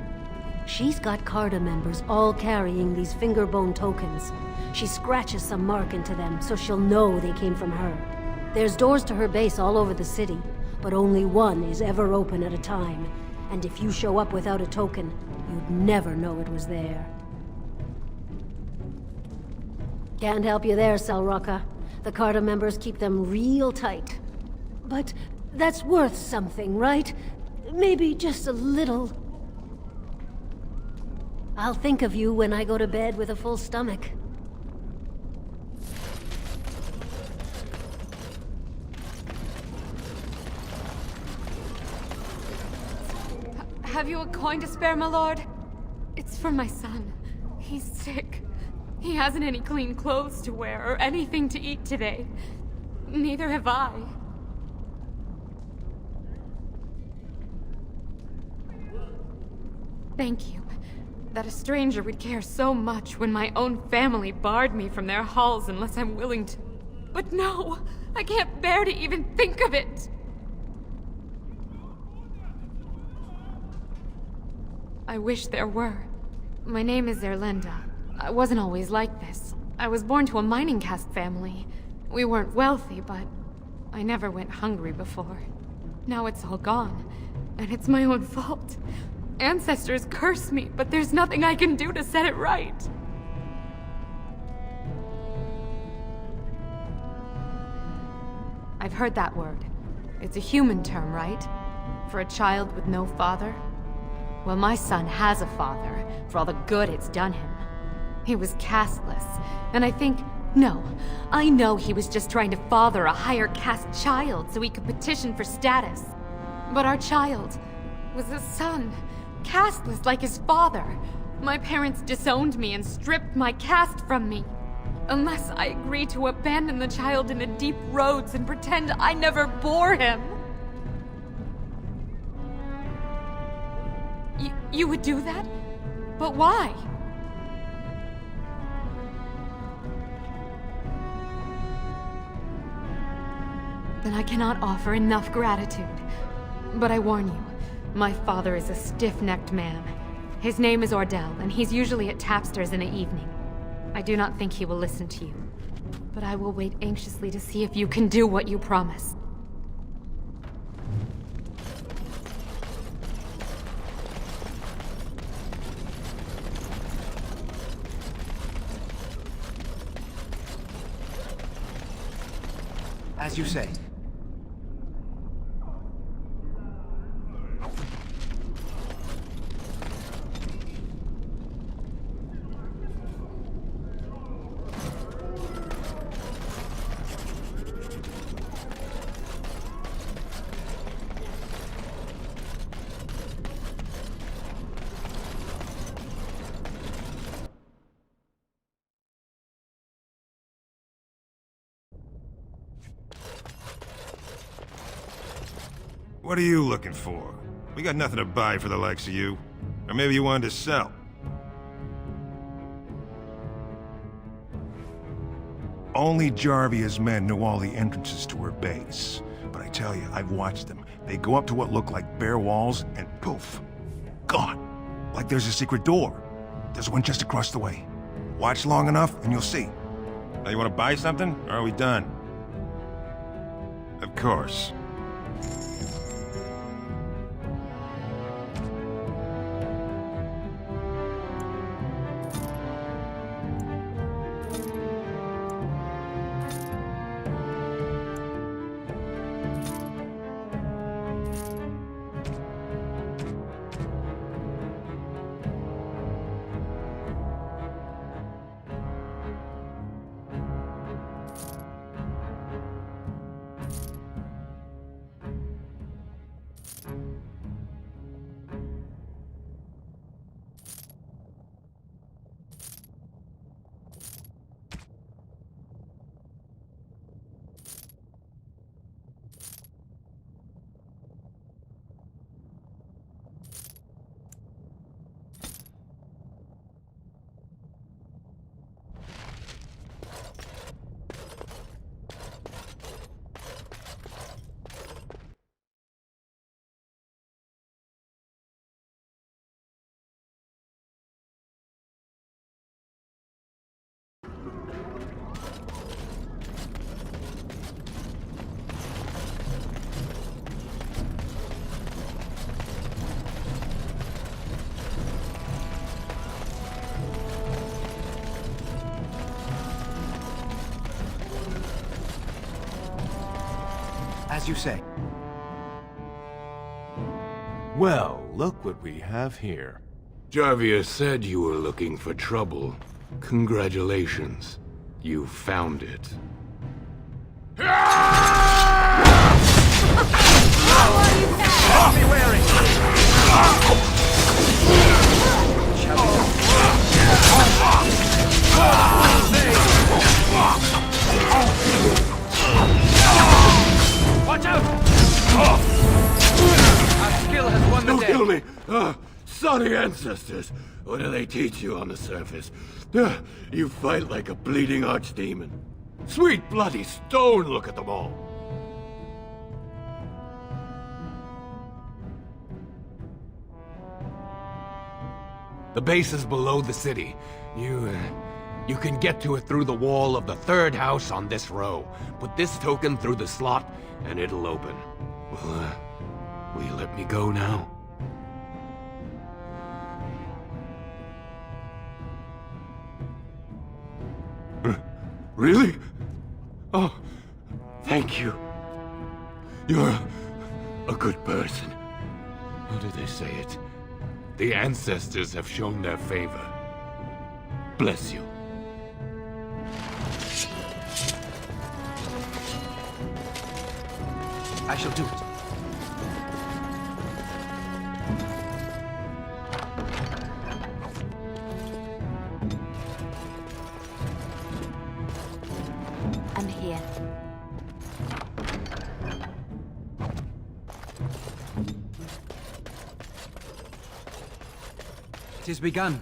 She's got Carta members all carrying these fingerbone tokens. She scratches some mark into them so she'll know they came from her. There's doors to her base all over the city, but only one is ever open at a time. And if you show up without a token, you'd never know it was there. Can't help you there, Salraka. The Carta members keep them real tight. But that's worth something, right? Maybe just a little. I'll think of you when I go to bed with a full stomach. Have you a coin to spare, my lord? It's for my son. He's sick. He hasn't any clean clothes to wear or anything to eat today. Neither have I. Thank you. That a stranger would care so much when my own family barred me from their halls unless I'm willing to. But no! I can't bear to even think of it! I wish there were. My name is Erlenda. I wasn't always like this. I was born to a mining caste family. We weren't wealthy, but I never went hungry before. Now it's all gone, and it's my own fault. Ancestors curse me, but there's nothing I can do to set it right. I've heard that word. It's a human term, right? For a child with no father? Well, my son has a father, for all the good it's done him. He was casteless, and I know he was just trying to father a higher caste child so he could petition for status. But our child was a son, casteless like his father. My parents disowned me and stripped my caste from me. Unless I agree to abandon the child in the deep roads and pretend I never bore him. You would do that? But why? Then I cannot offer enough gratitude. But I warn you, my father is a stiff-necked man. His name is Ordell, and he's usually at Tapster's in the evening. I do not think he will listen to you. But I will wait anxiously to see if you can do what you promise. As you say. What are you looking for? We got nothing to buy for the likes of you. Or maybe you wanted to sell. Only Jarvia's men know all the entrances to her base. But I tell you, I've watched them. They go up to what look like bare walls, and poof, gone. Like there's a secret door. There's one just across the way. Watch long enough, and you'll see. Now you want to buy something, or are we done? Of course. As you say. Well, look what we have here. Jarvia said you were looking for trouble. Congratulations. You found it. Be wary! Watch out! Our skill has won the day. Don't kill me! Sorry ancestors. What do they teach you on the surface? You fight like a bleeding archdemon. Sweet bloody stone, look at them all. The base is below the city. You can get to it through the wall of the third house on this row. Put this token through the slot, and it'll open. Will you let me go now? Really? Oh, thank you. You're a good person. How do they say it? The ancestors have shown their favor. Bless you. I shall do it. I'm here. It is begun.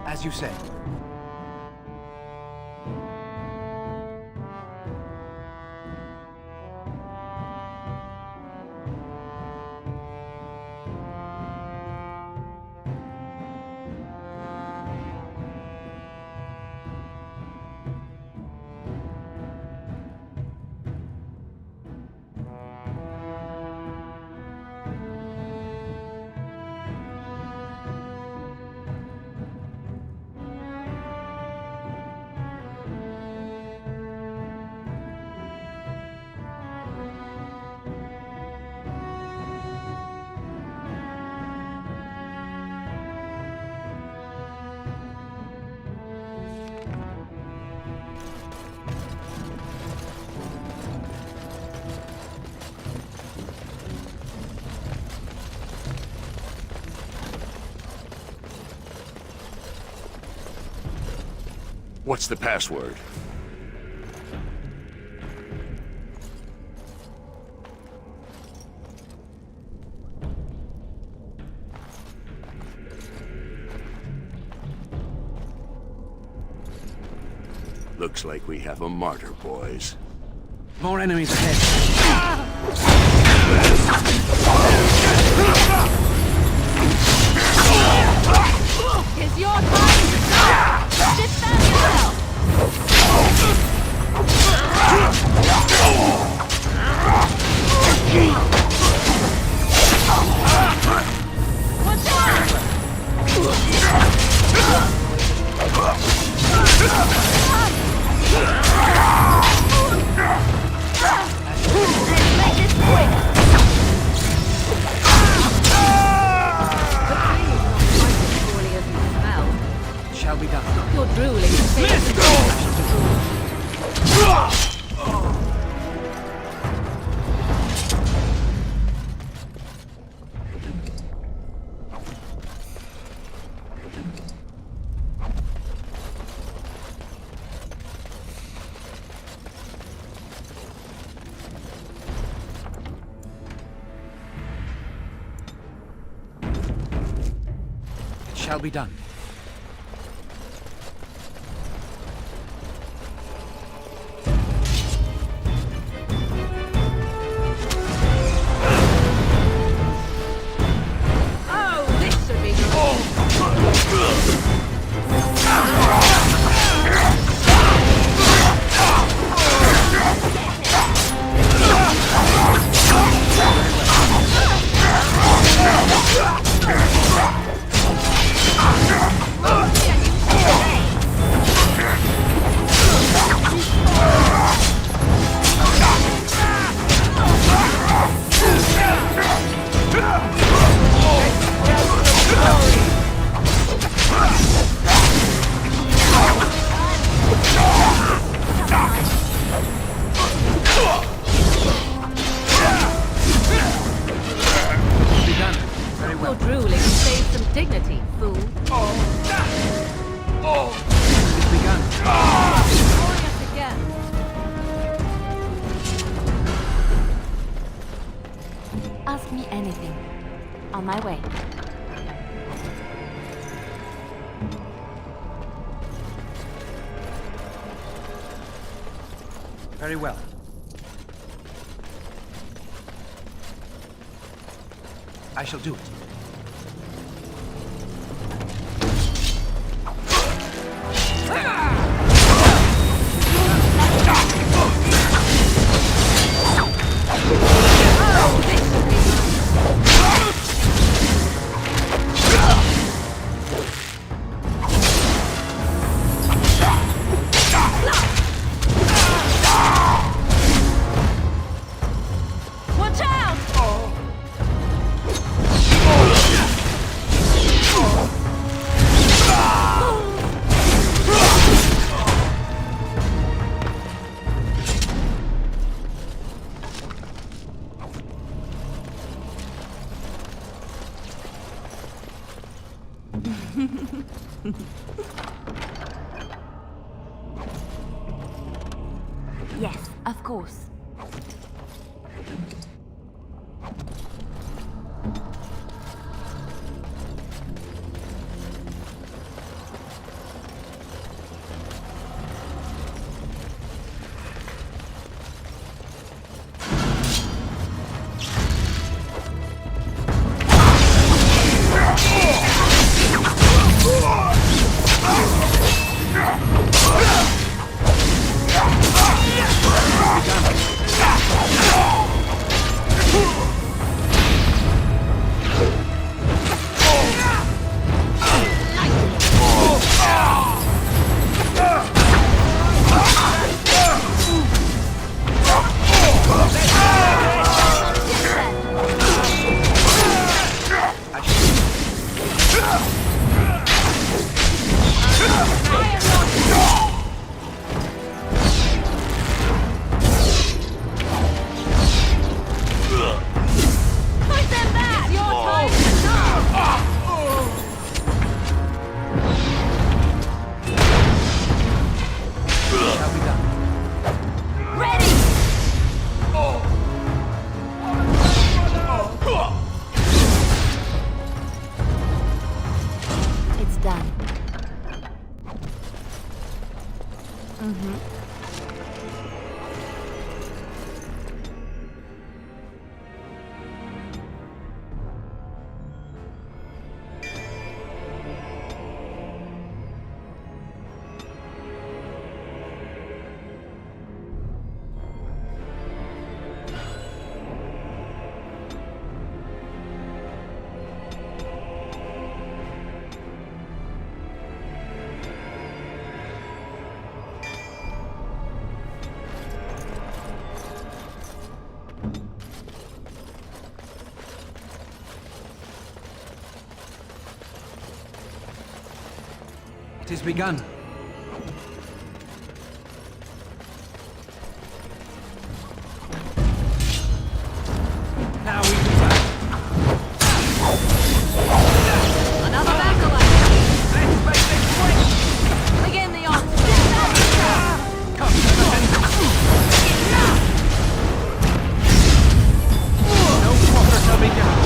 As you say. What's the password? Looks like we have a martyr, boys. More enemies ahead. It's your time to stop! Defend yourself! What's Make this quick! It shall be done. You're drooling. It shall be done. Ask me anything. On my way. Very well. I shall do it. Watch out! Yes, of course. It's done. It has begun. Now we can fight. Another battle line. Let's make this quick. Begin the onslaught. Come, no quarter shall be down.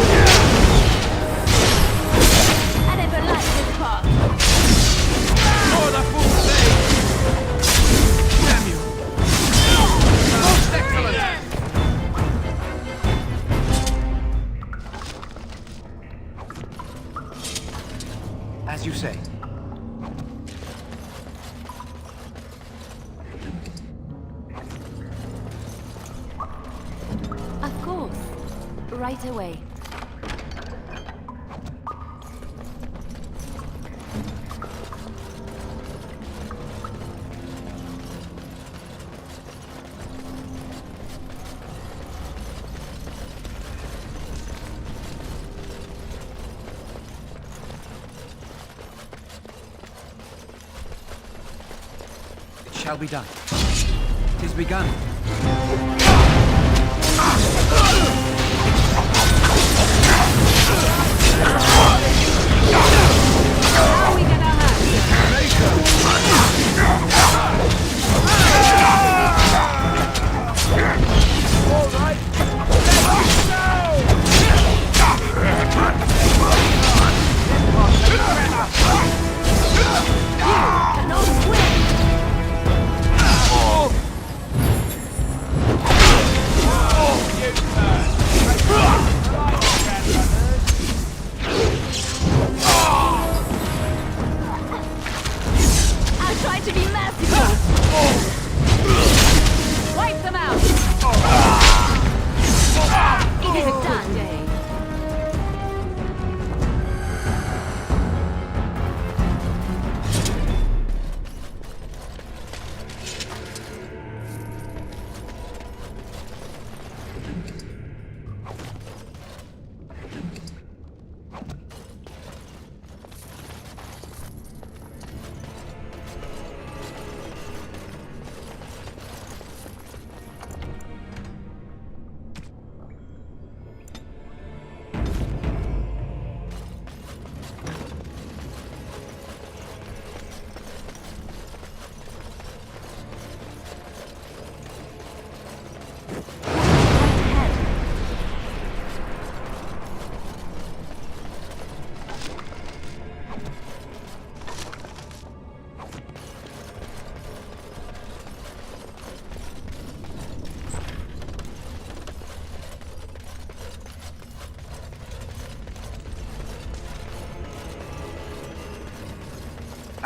I never liked this part. For the full sake! Damn you! Most excellent! As you say. Of course. Right away. It shall be done. It is begun. How are we gonna Cannot win!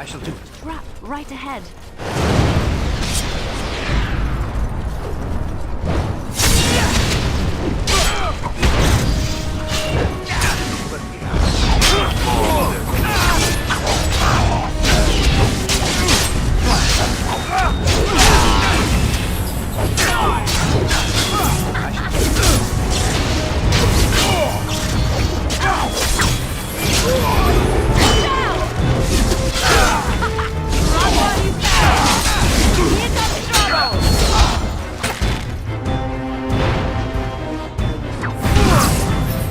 I shall do it. Trap right ahead.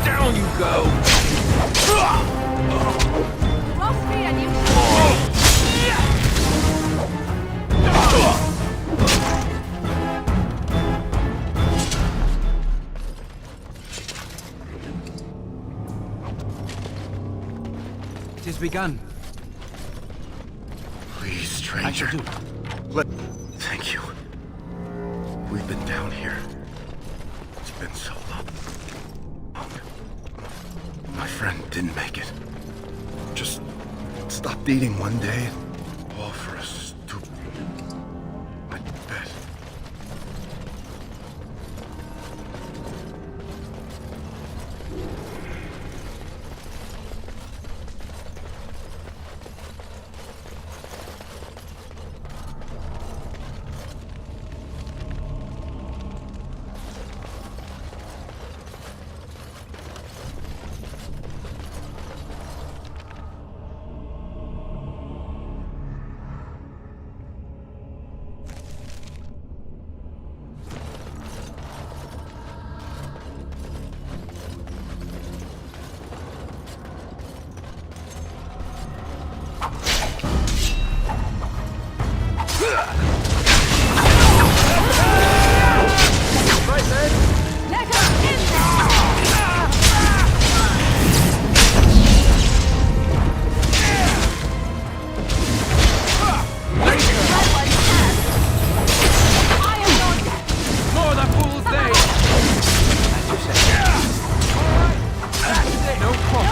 Down you go! It is begun. Please, stranger. I shall do it. Thank you. We've been down here. It's been so long. My friend didn't make it. Just stopped eating one day. All for a stupid... I bet.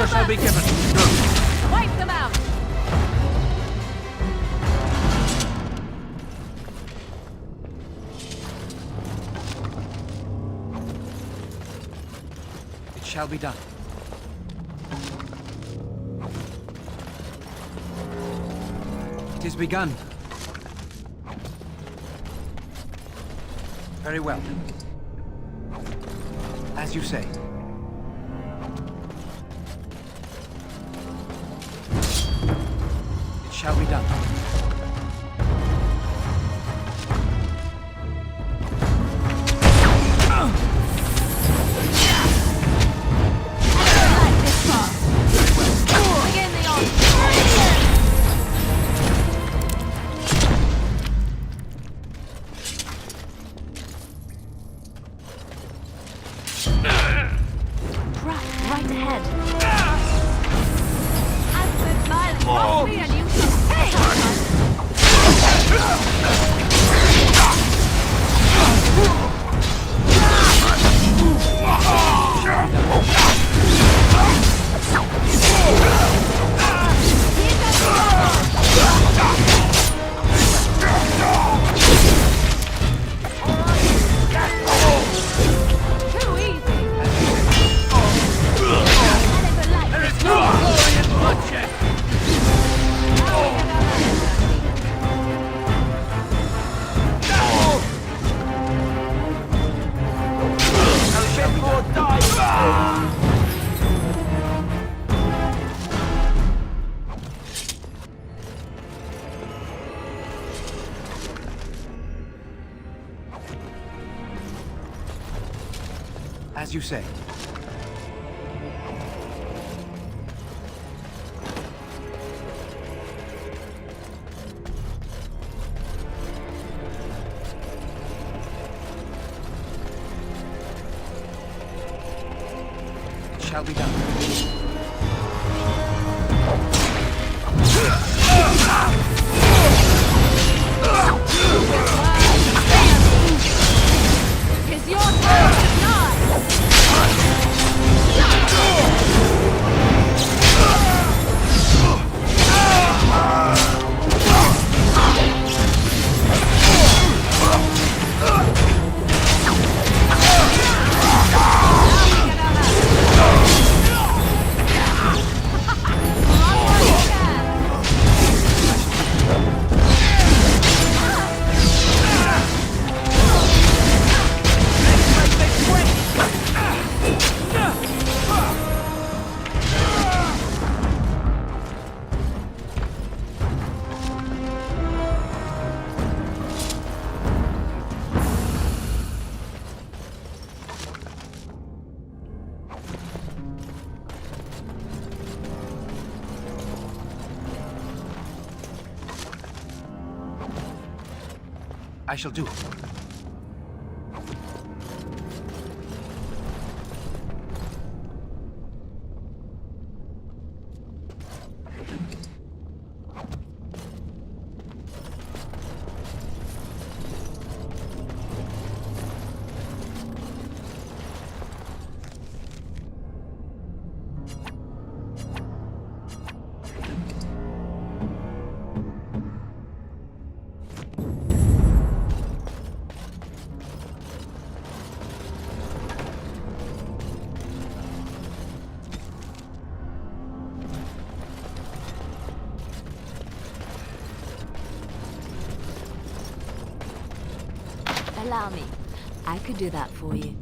Shall be given. Wipe them out! It shall be done. It is begun. Very well. As you say. It shall be done. As you say. It shall be done. It's your turn to die! I shall do. Allow me. I could do that for you.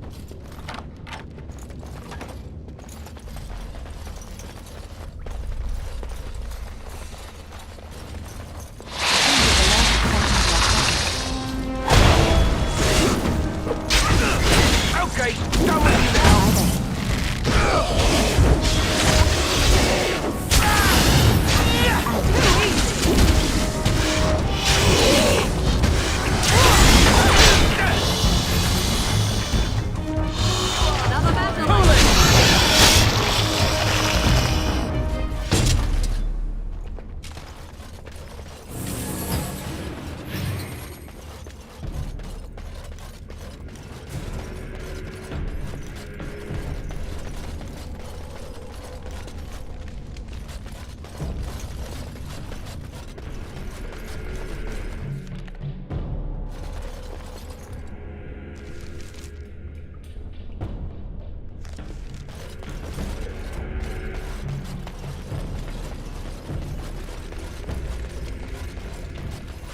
Okay, done with you now.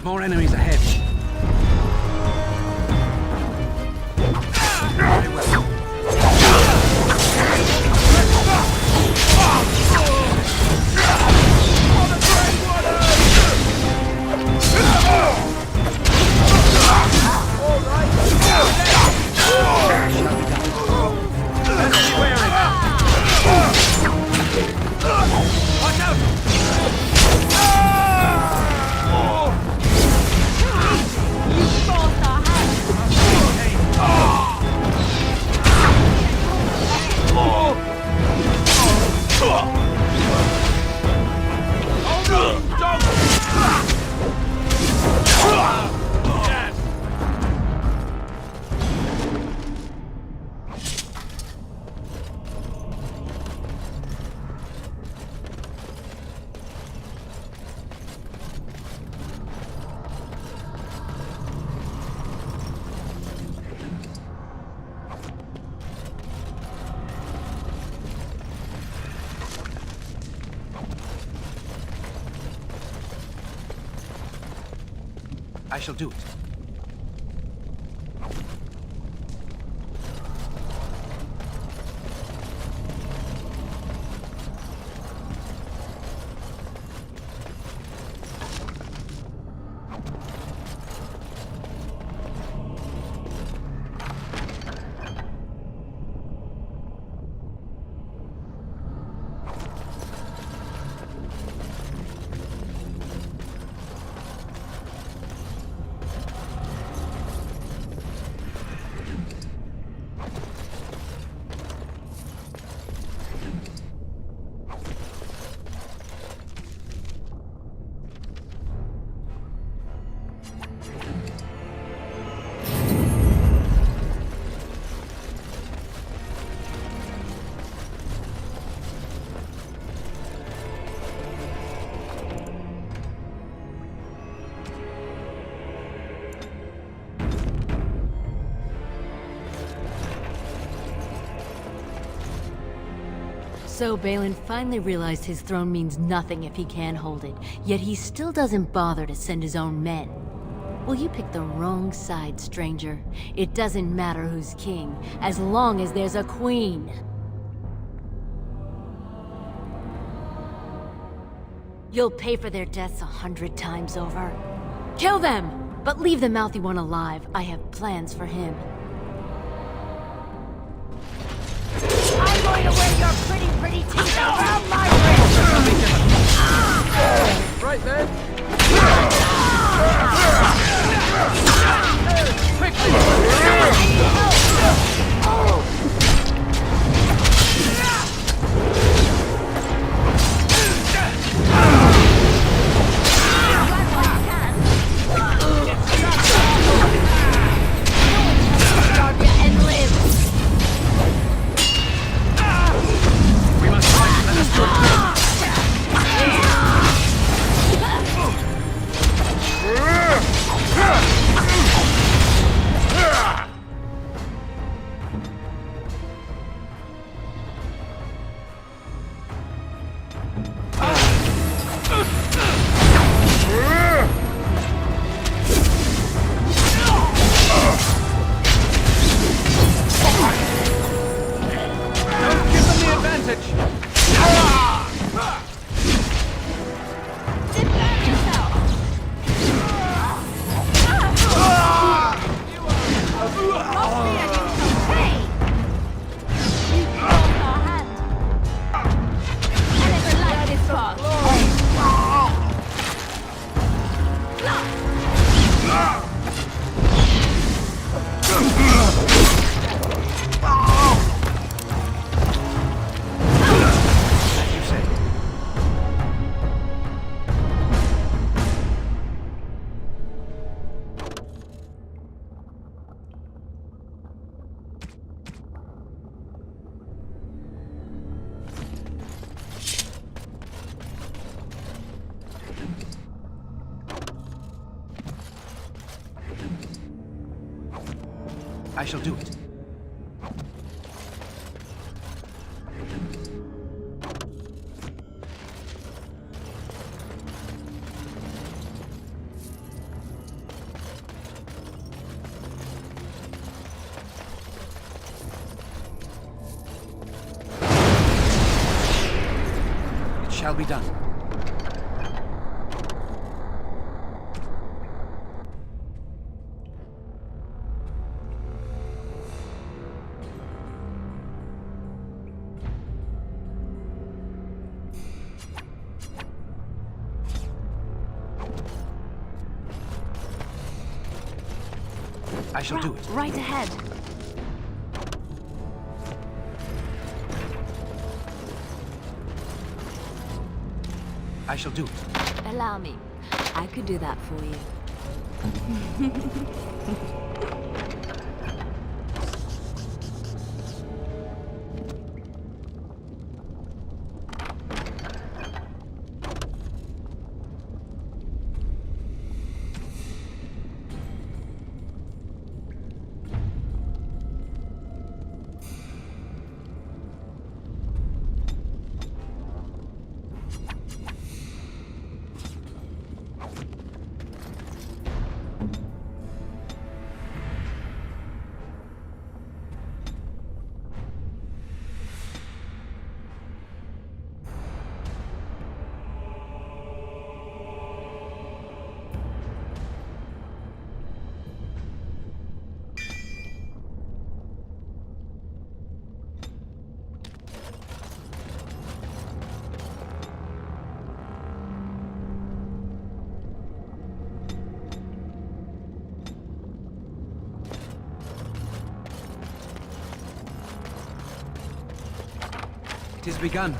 More enemies ahead. Very well. Watch out! I shall do it. So Balin finally realized his throne means nothing if he can't hold it, yet he still doesn't bother to send his own men. Well, you picked the wrong side, stranger. It doesn't matter who's king, as long as there's a queen. You'll pay for their deaths 100 times over. Kill them! But leave the mouthy one alive. I have plans for him. I'm going to wear your pretty teeth around my wrist! Right, man. I shall do it. It shall be done. I shall do it. Right ahead. I shall do it. Allow me. I could do that for you. It is begun.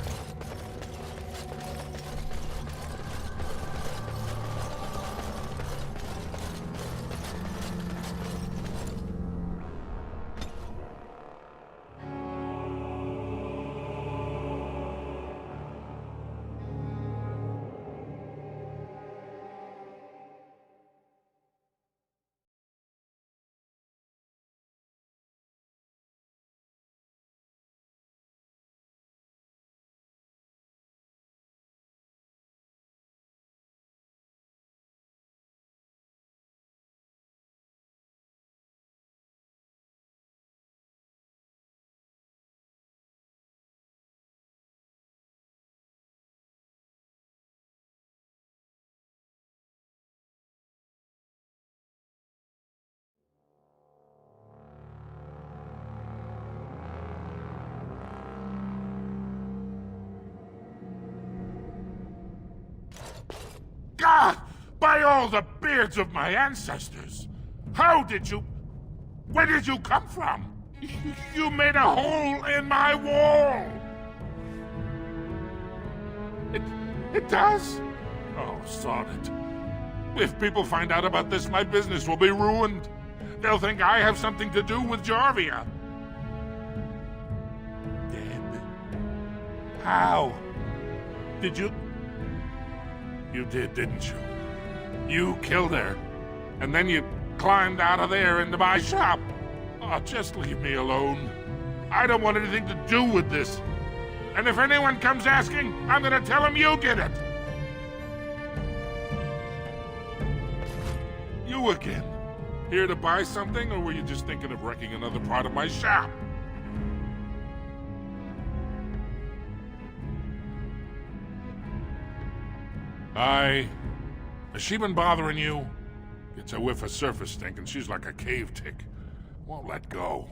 God! By all the beards of my ancestors! How did you... Where did you come from? You made a hole in my wall! It does? Oh, sod it. If people find out about this, my business will be ruined. They'll think I have something to do with Jarvia. Dead? How? Did you... You did, didn't you? You killed her. And then you climbed out of there into my shop. Oh, just leave me alone. I don't want anything to do with this. And if anyone comes asking, I'm gonna tell them you did it. You again. Here to buy something, or were you just thinking of wrecking another part of my shop? Has she been bothering you? Gets a whiff of surface stink and she's like a cave tick. Won't let go.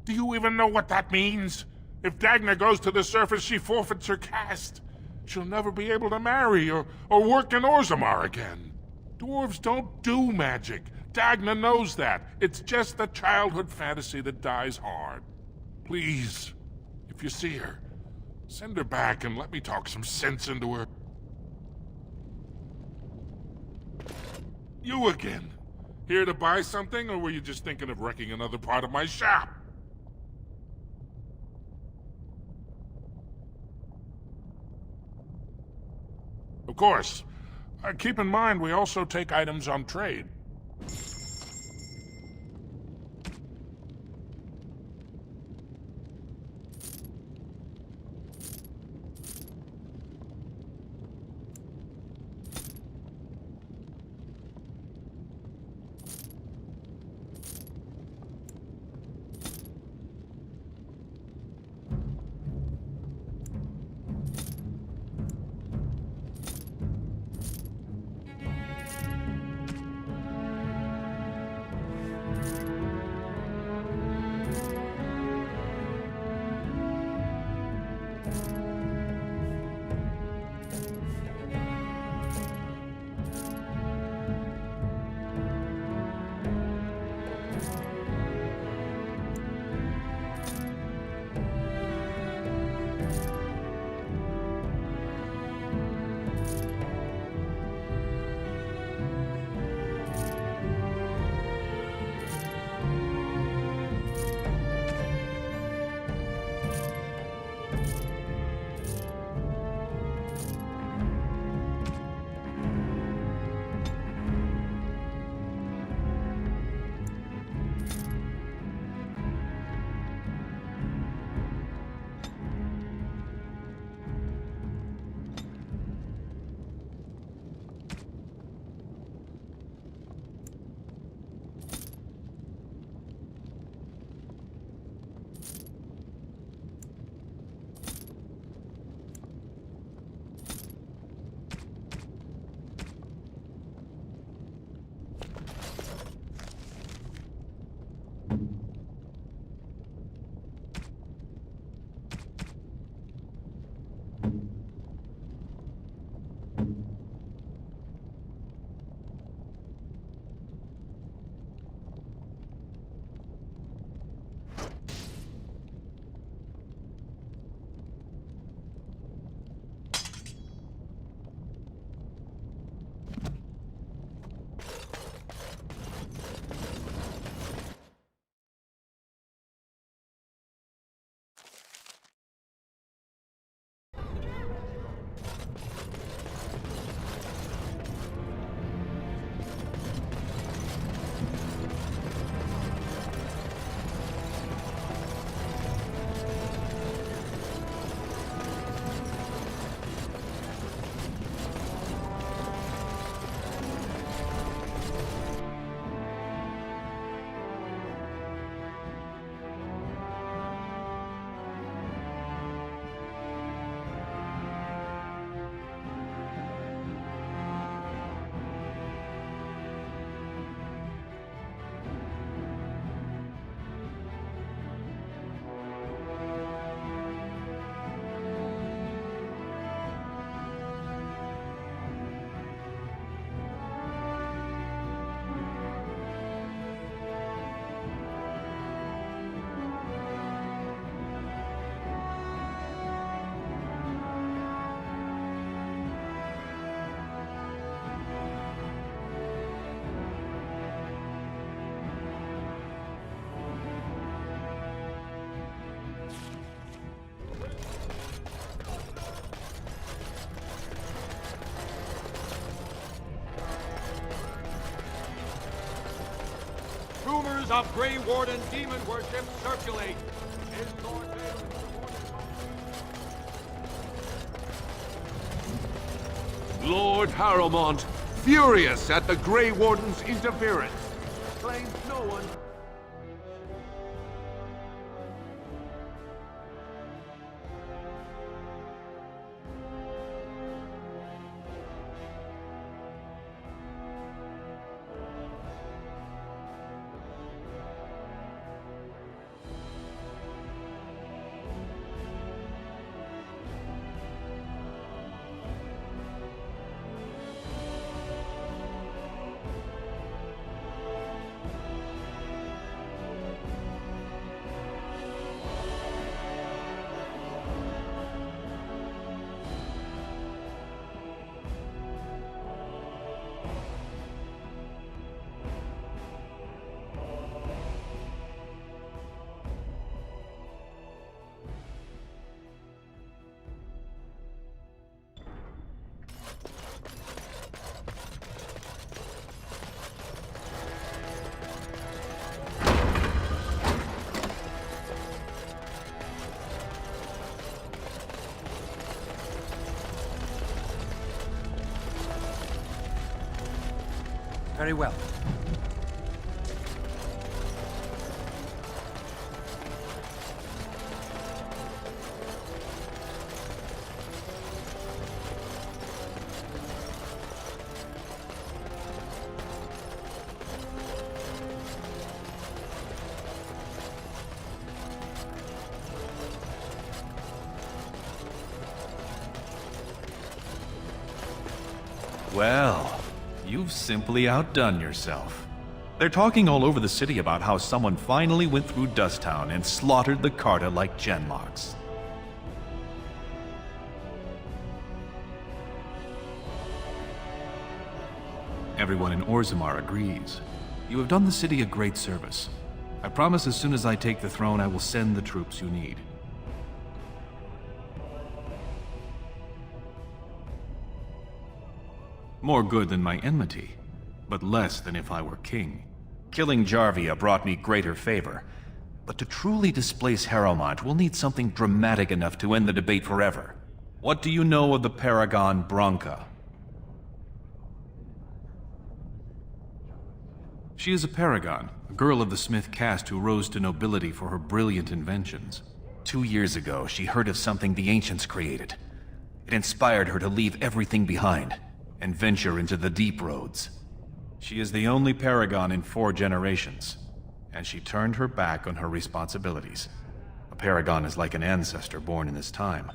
Do you even know what that means? If Dagna goes to the surface, she forfeits her caste. She'll never be able to marry or work in Orzammar again. Dwarves don't do magic. Dagna knows that. It's just a childhood fantasy that dies hard. Please, if you see her, send her back and let me talk some sense into her. You again. Here to buy something, or were you just thinking of wrecking another part of my shop? Of course. Keep in mind, we also take items on trade. Rumors of Grey Warden demon worship circulate. Is Lord Lord Harrowmont, furious at the Grey Warden's interference, claims no one... Very well. Well, you've simply outdone yourself. They're talking all over the city about how someone finally went through Dusttown and slaughtered the Carta like Genlocks. Everyone in Orzammar agrees. You have done the city a great service. I promise as soon as I take the throne, I will send the troops you need. More good than my enmity, but less than if I were king. Killing Jarvia brought me greater favor, but to truly displace Harrowmont, we'll need something dramatic enough to end the debate forever. What do you know of the paragon Branka? She is a paragon, a girl of the Smith caste who rose to nobility for her brilliant inventions. 2 years ago, she heard of something the ancients created. It inspired her to leave everything behind and venture into the deep roads. She is the only paragon in 4 generations, and she turned her back on her responsibilities. A paragon is like an ancestor born in this time.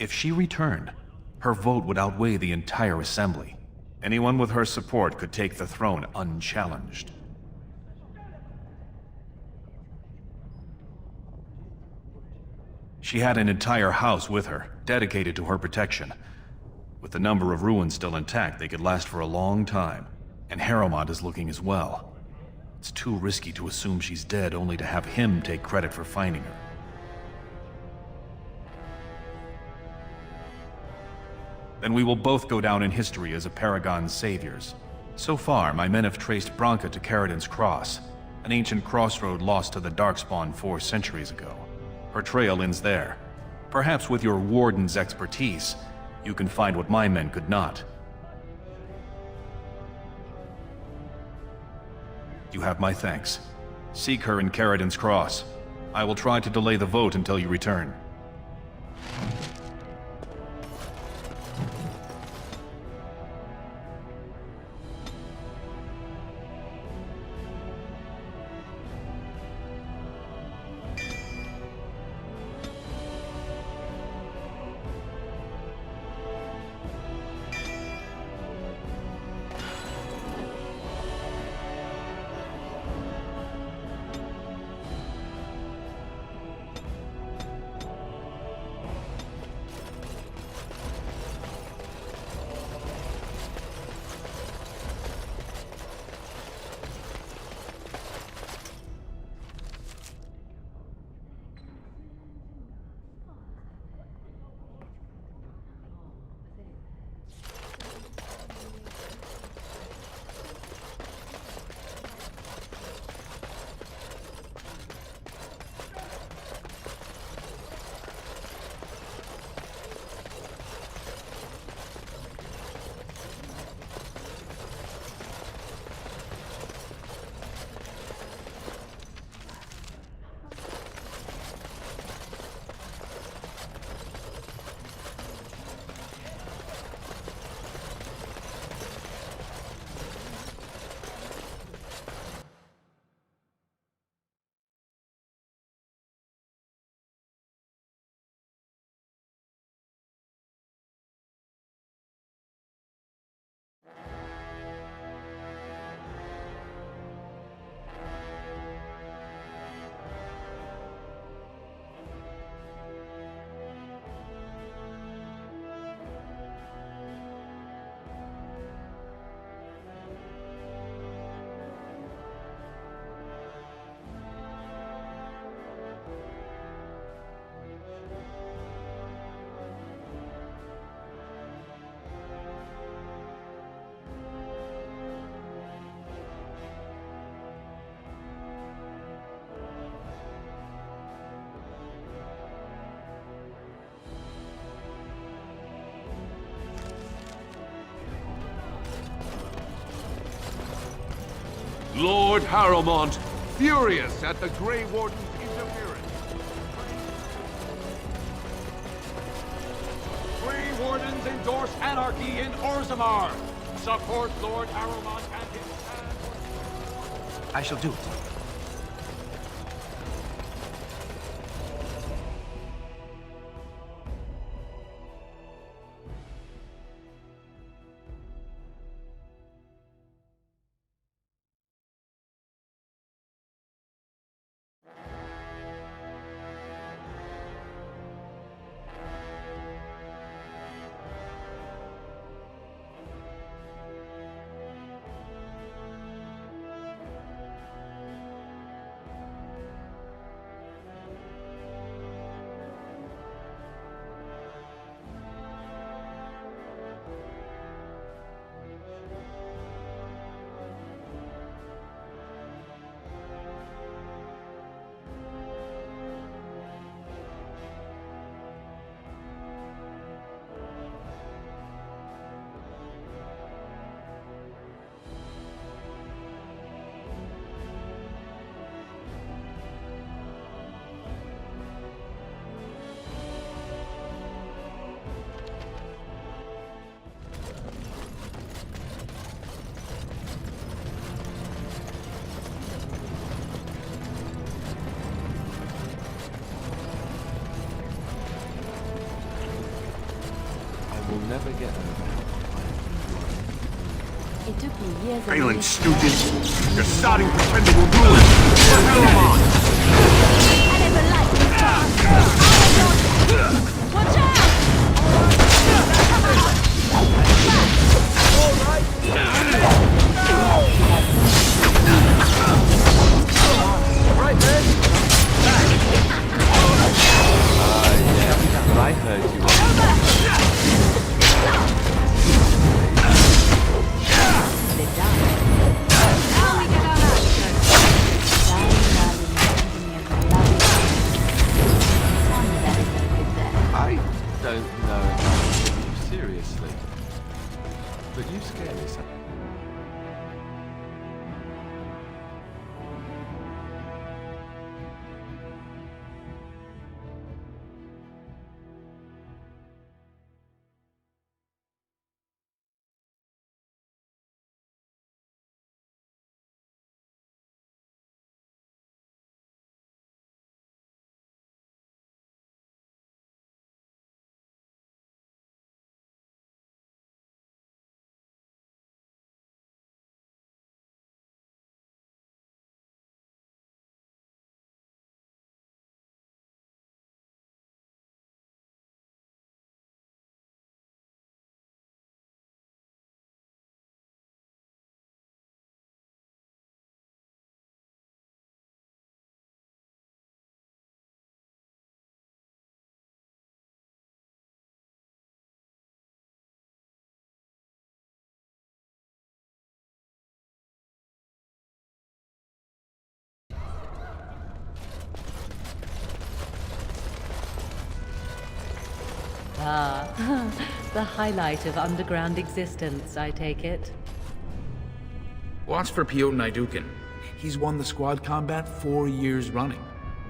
If she returned, her vote would outweigh the entire assembly. Anyone with her support could take the throne unchallenged. She had an entire house with her, dedicated to her protection. With the number of ruins still intact, they could last for a long time. And Harrowmont is looking as well. It's too risky to assume she's dead only to have him take credit for finding her. Then we will both go down in history as a paragon's saviors. So far, my men have traced Branka to Caridin's Cross, an ancient crossroad lost to the Darkspawn 4 centuries ago. Her trail ends there. Perhaps with your warden's expertise, you can find what my men could not. You have my thanks. Seek her in Caridin's Cross. I will try to delay the vote until you return. Lord Harrowmont, furious at the Grey Warden's interference. Grey Wardens endorse anarchy in Orzammar. Support Lord Harrowmont and his... I shall do it. Never get over. It took me years. Balin stooges! You're starting pretending we'll rule it! What the hell am I? I never liked this dog. Watch out! Right then. Yeah, but I heard you. I don't know if I take you seriously, but you scare me something. Ah, the highlight of underground existence, I take it. Watch for Piotr Naidukin. He's won the squad combat 4 years running.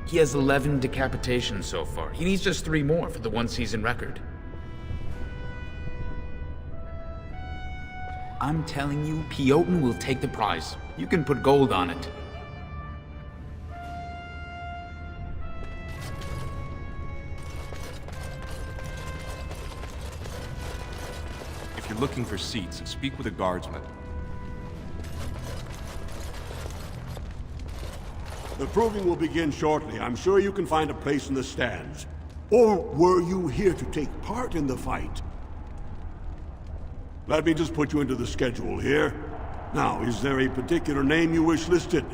He has 11 decapitations so far. He needs just 3 more for the one-season record. I'm telling you, Piotr will take the prize. You can put gold on it. If you're looking for seats, speak with a guardsman. The proving will begin shortly. I'm sure you can find a place in the stands. Or were you here to take part in the fight? Let me just put you into the schedule here. Now, is there a particular name you wish listed?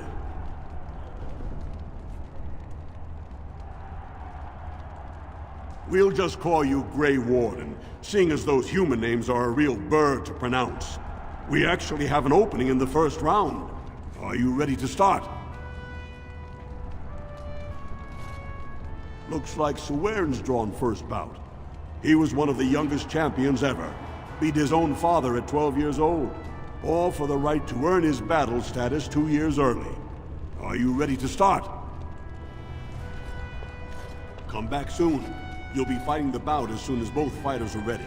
We'll just call you Grey Warden, seeing as those human names are a real burr to pronounce. We actually have an opening in the first round. Are you ready to start? Looks like Suern's drawn first bout. He was one of the youngest champions ever. Beat his own father at 12 years old. all for the right to earn his battle status 2 years early. Are you ready to start? Come back soon. You'll be fighting the bout as soon as both fighters are ready.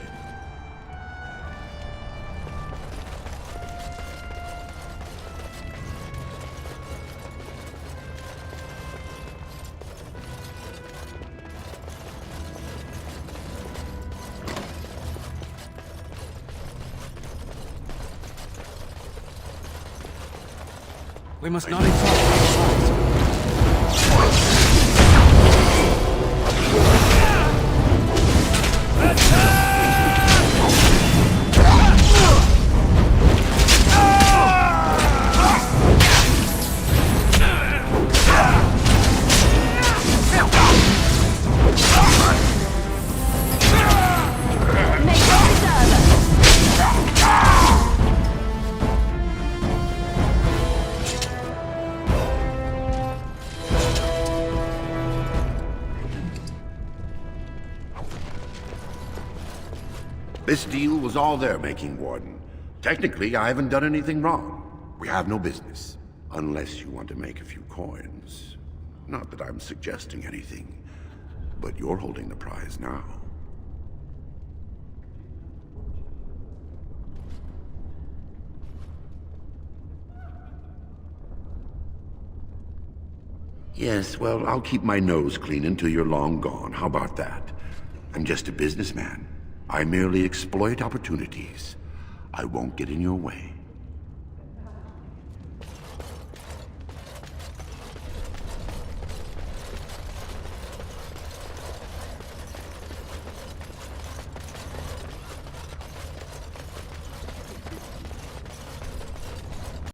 We must not exhaust our sides. This deal was all their making, Warden. Technically, I haven't done anything wrong. We have no business. Unless you want to make a few coins. Not that I'm suggesting anything, but you're holding the prize now. Yes, well, I'll keep my nose clean until you're long gone. How about that? I'm just a businessman. I merely exploit opportunities. I won't get in your way.